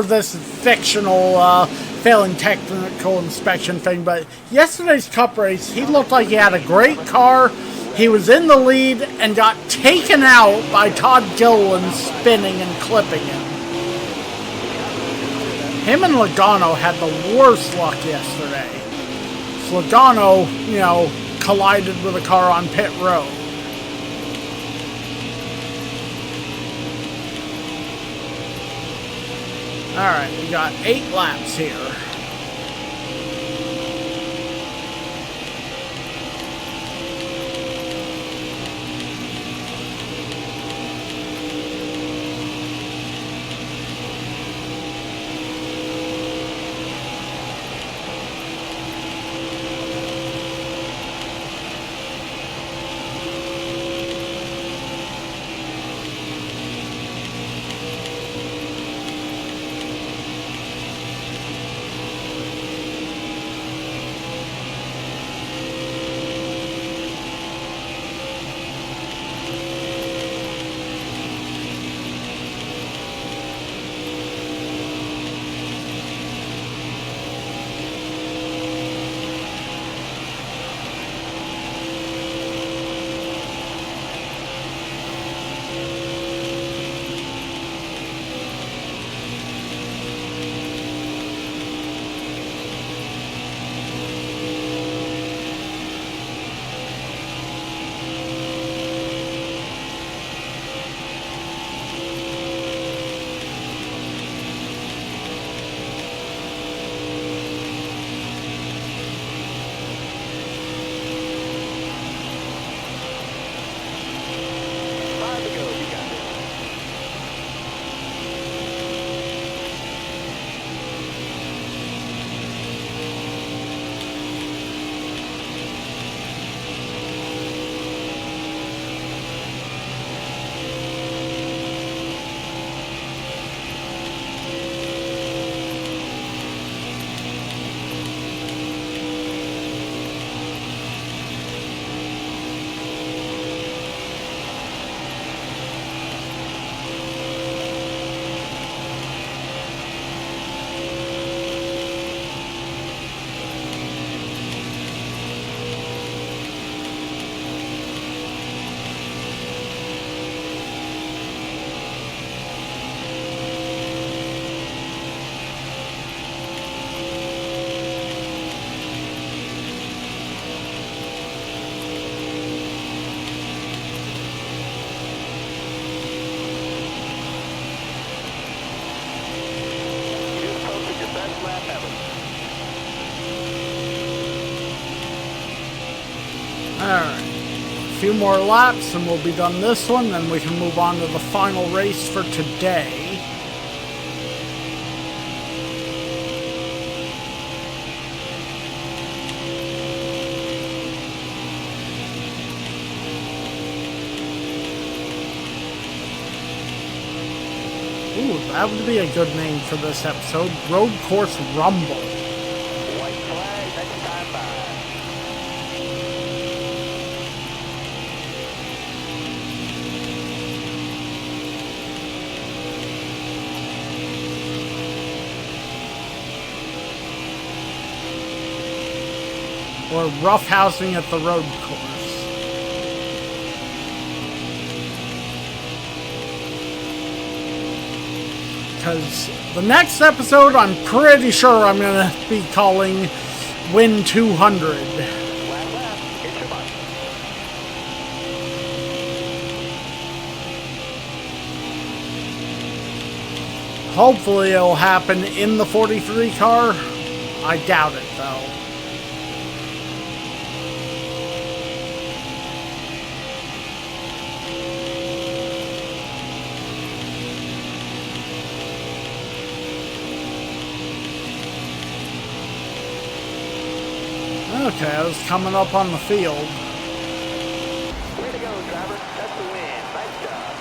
this fictional failing technical inspection thing, but yesterday's cup race, he looked like he had a great car. He was in the lead and got taken out by Todd Gilliland spinning and clipping him. Him and Logano had the worst luck yesterday. So Logano, you know, collided with a car on pit road. Alright, we got 8 laps here. Alright, a few more laps and we'll be done this one, then we can move on to the final race for today. Ooh, that would be a good name for this episode, Road Course Rumble. White flag, next time by. Or roughhousing at the road course. Because the next episode, I'm pretty sure I'm going to be calling Win 200. Lap left, hit your mark. Hopefully it'll happen in the 43 car. I doubt it, though. Okay, I was coming up on the field. Way to go, driver. That's the win. Nice job.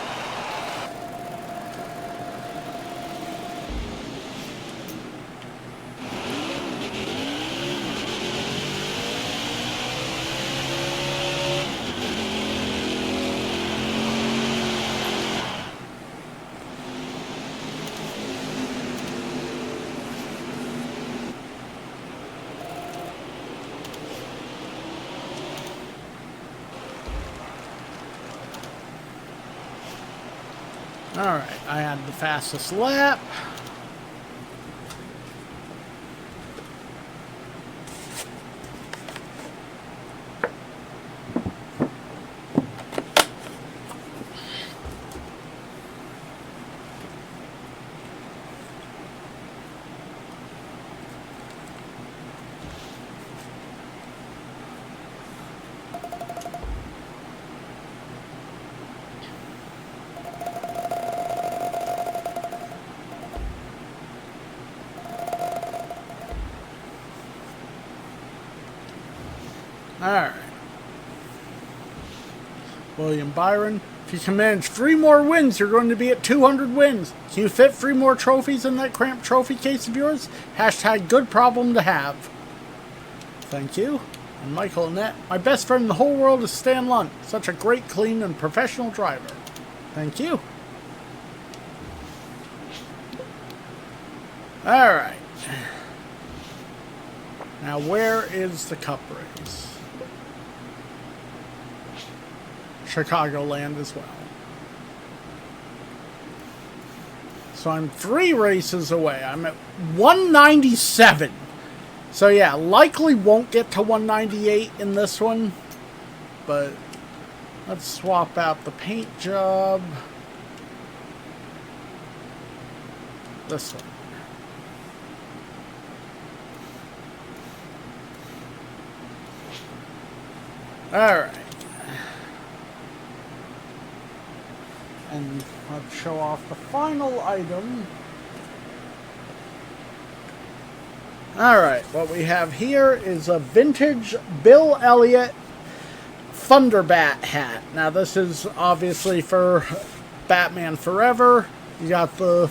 Alright, I had the fastest lap. Alright. William Byron. If you can manage 3 more wins, you're going to be at 200 wins. Can you fit 3 more trophies in that cramped trophy case of yours? Hashtag good problem to have. Thank you. And Michael Annette. My best friend in the whole world is Stan Lunt. Such a great, clean, and professional driver. Thank you. Alright. Now, where is the cup race? Chicagoland as well. So I'm 3 races away. I'm at 197. So yeah, likely won't get to 198 in this one. But let's swap out the paint job. This one. Alright. And let's show off the final item. Alright, what we have here is a vintage Bill Elliott Thunderbat hat. Now this is obviously for Batman Forever. You got the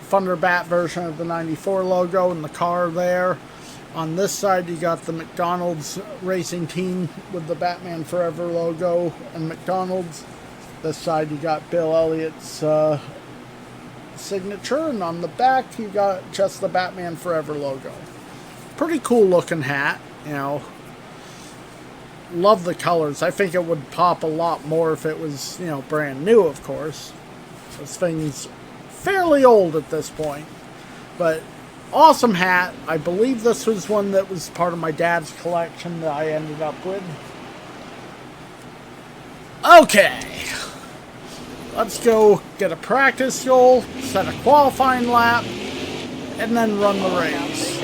Thunderbat version of the 94 logo in the car there. On this side, you got the McDonald's racing team with the Batman Forever logo and McDonald's. This side, you got Bill Elliott's signature, and on the back, you got just the Batman Forever logo. Pretty cool looking hat, you know. Love the colors. I think it would pop a lot more if it was, you know, brand new, of course. This thing's fairly old at this point, but awesome hat. I believe this was one that was part of my dad's collection that I ended up with. Okay. Let's go get a practice goal, set a qualifying lap, and then run the race.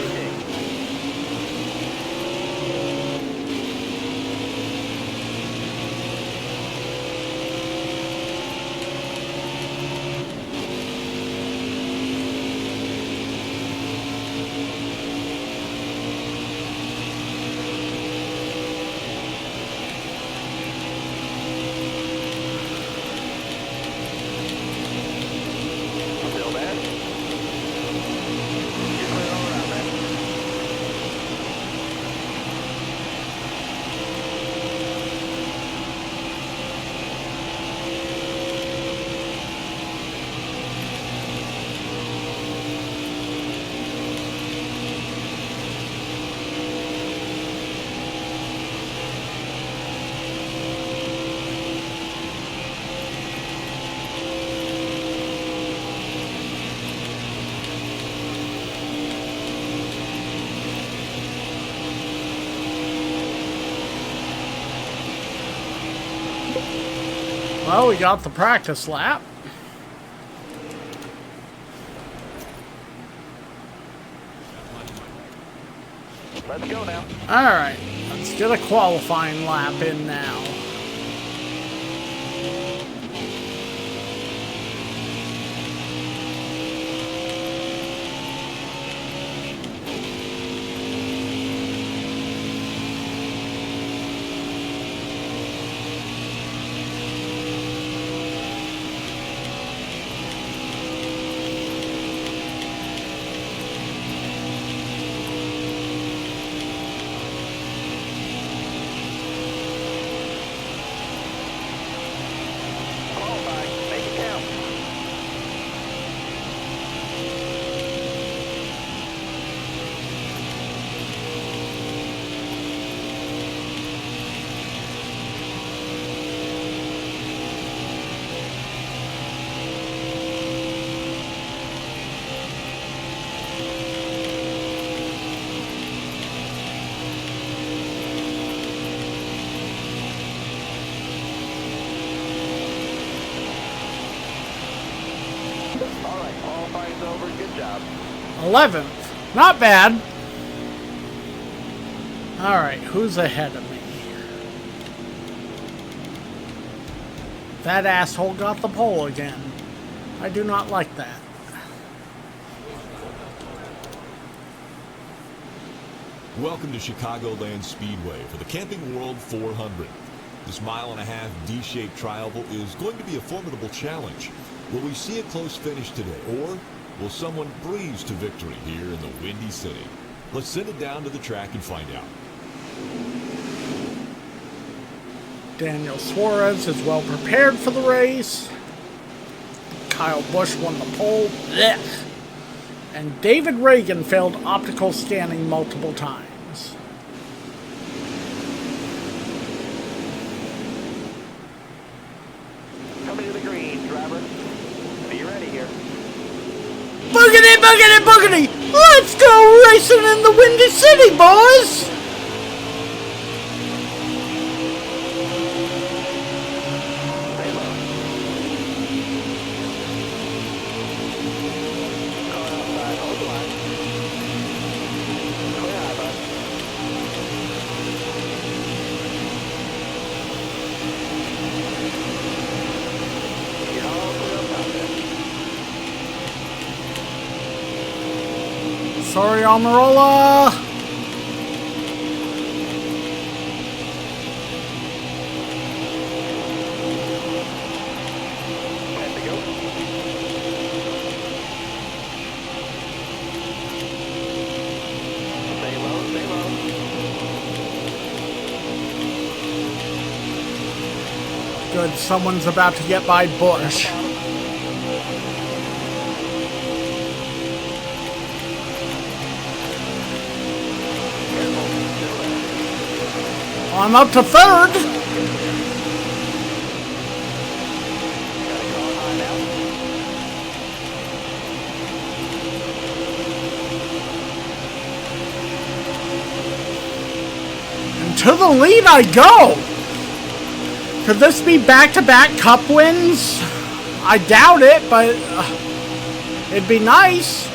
Well, we got the practice lap. Let's go now. Alright, let's get a qualifying lap in now. All right, qualifying's over. Good job. 11th. Not bad. Alright, who's ahead of me? That asshole got the pole again. I do not like that. Welcome to Chicagoland Speedway for the Camping World 400. This mile-and-a-half D-shaped tri-oval is going to be a formidable challenge. Will we see a close finish today, or will someone breeze to victory here in the Windy City? Let's send it down to the track and find out. Daniel Suarez is well prepared for the race. Kyle Busch won the pole. Blech. And David Reagan failed optical scanning multiple times. Coming to the green, driver. Be ready here. Boogity, boogity, boogity! Let's go racing in the Windy City, boys! Stay low. Car outside, hold the line. Clear high, bud. You're all clear up top there. Sorry, Almirola! Let it go. Stay low, stay low. Good, someone's about to get by Busch. I'm up to third. Got a car high now. And to the lead I go. Could this be back-to-back Cup wins? I doubt it, but it'd be nice.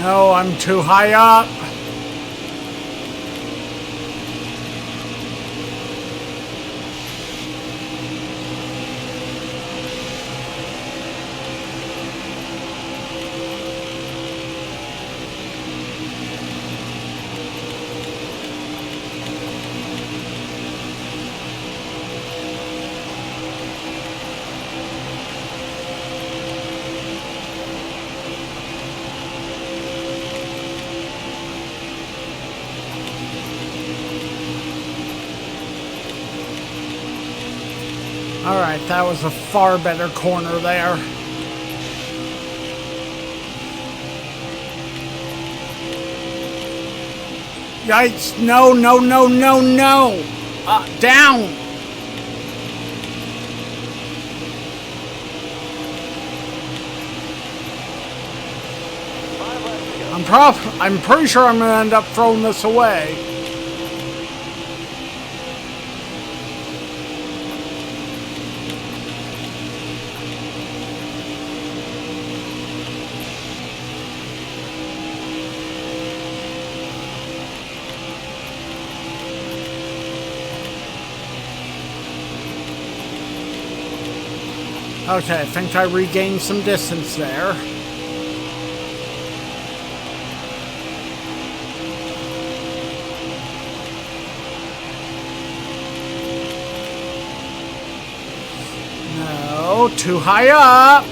No, I'm too high up. Alright, that was a far better corner there. Yikes, no, no, no, no, no! Down! I'm pretty sure I'm gonna end up throwing this away. Okay, I think I regained some distance there. No, too high up.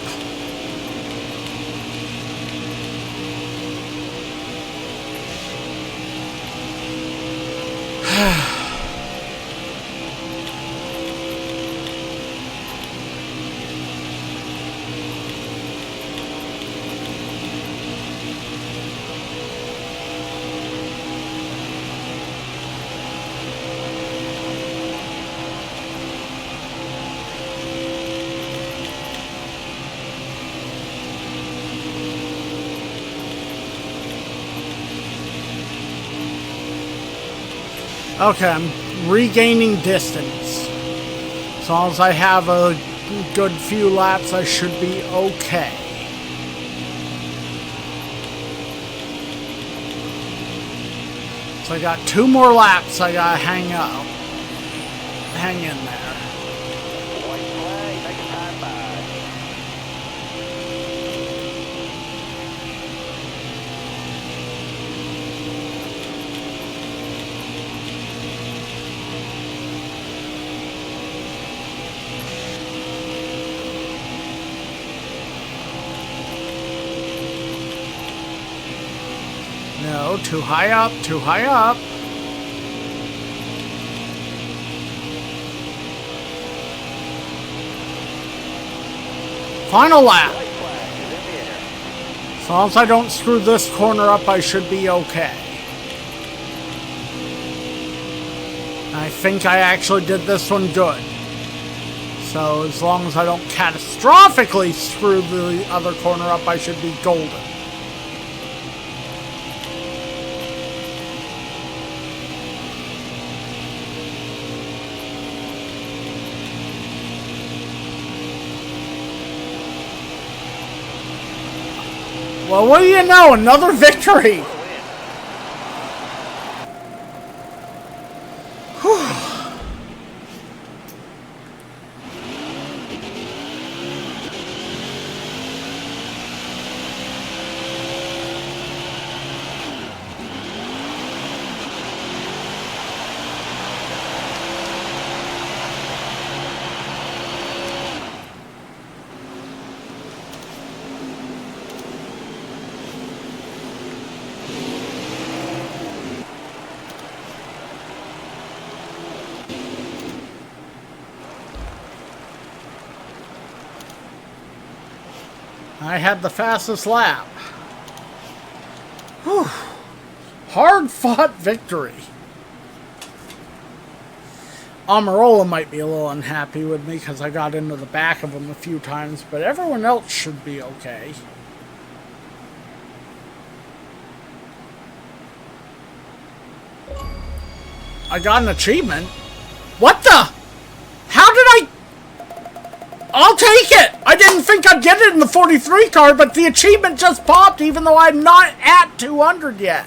Okay, I'm regaining distance. As long as I have a good few laps, I should be okay. So I got 2 more laps I gotta hang in there. White flag, make a time by. No, too high up, too high up. Final lap. White flag is in the air. As long as I don't screw this corner up, I should be okay. I think I actually did this one good. So as long as I don't catastrophically screw the other corner up, I should be golden. Well, what do you know? Another victory! I had the fastest lap. Whew. Hard-fought victory. Amarola might be a little unhappy with me because I got into the back of him a few times, but everyone else should be okay. I got an achievement. What the? How did I... I'll take it! I didn't think I'd get it in the 43 car, but the achievement just popped even though I'm not at 200 yet.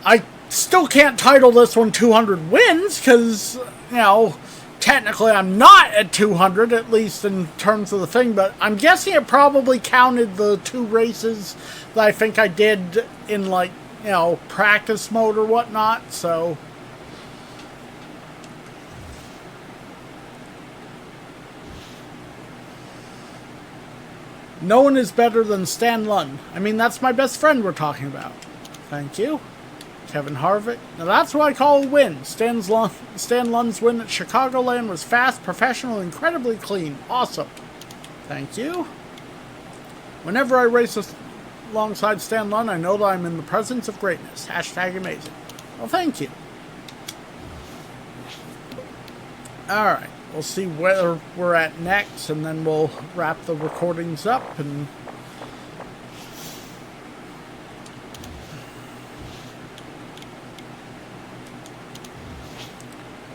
I still can't title this one 200 wins, because, you know, technically I'm not at 200, at least in terms of the thing, but I'm guessing it probably counted the 2 races that I think I did in, like, you know, practice mode or whatnot, so... No one is better than Stan Lund. I mean, that's my best friend we're talking about. Thank you. Kevin Harvick. Now that's what I call a win. Stan Lund's win at Chicagoland was fast, professional, incredibly clean. Awesome. Thank you. Whenever I race alongside Stan Lund, I know that I'm in the presence of greatness. Hashtag amazing. Well, thank you. Alright. We'll see where we're at next, and then we'll wrap the recordings up. And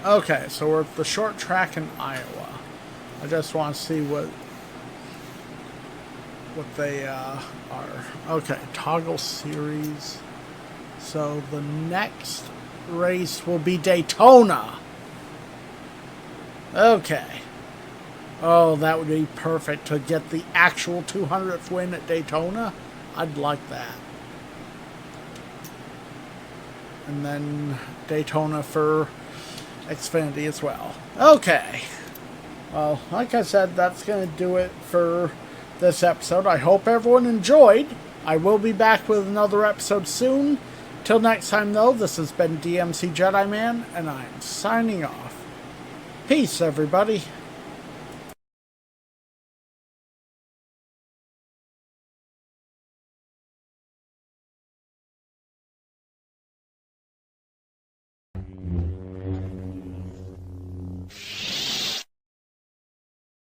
okay, so we're at the short track in Iowa. I just want to see what they are. Okay, toggle series. So the next race will be Daytona. Okay. Oh, that would be perfect to get the actual 200th win at Daytona. I'd like that. And then Daytona for Xfinity as well. Okay. Well, like I said, that's going to do it for this episode. I hope everyone enjoyed. I will be back with another episode soon. Till next time, though, this has been DMC Jedi Man, and I'm signing off. Peace, everybody.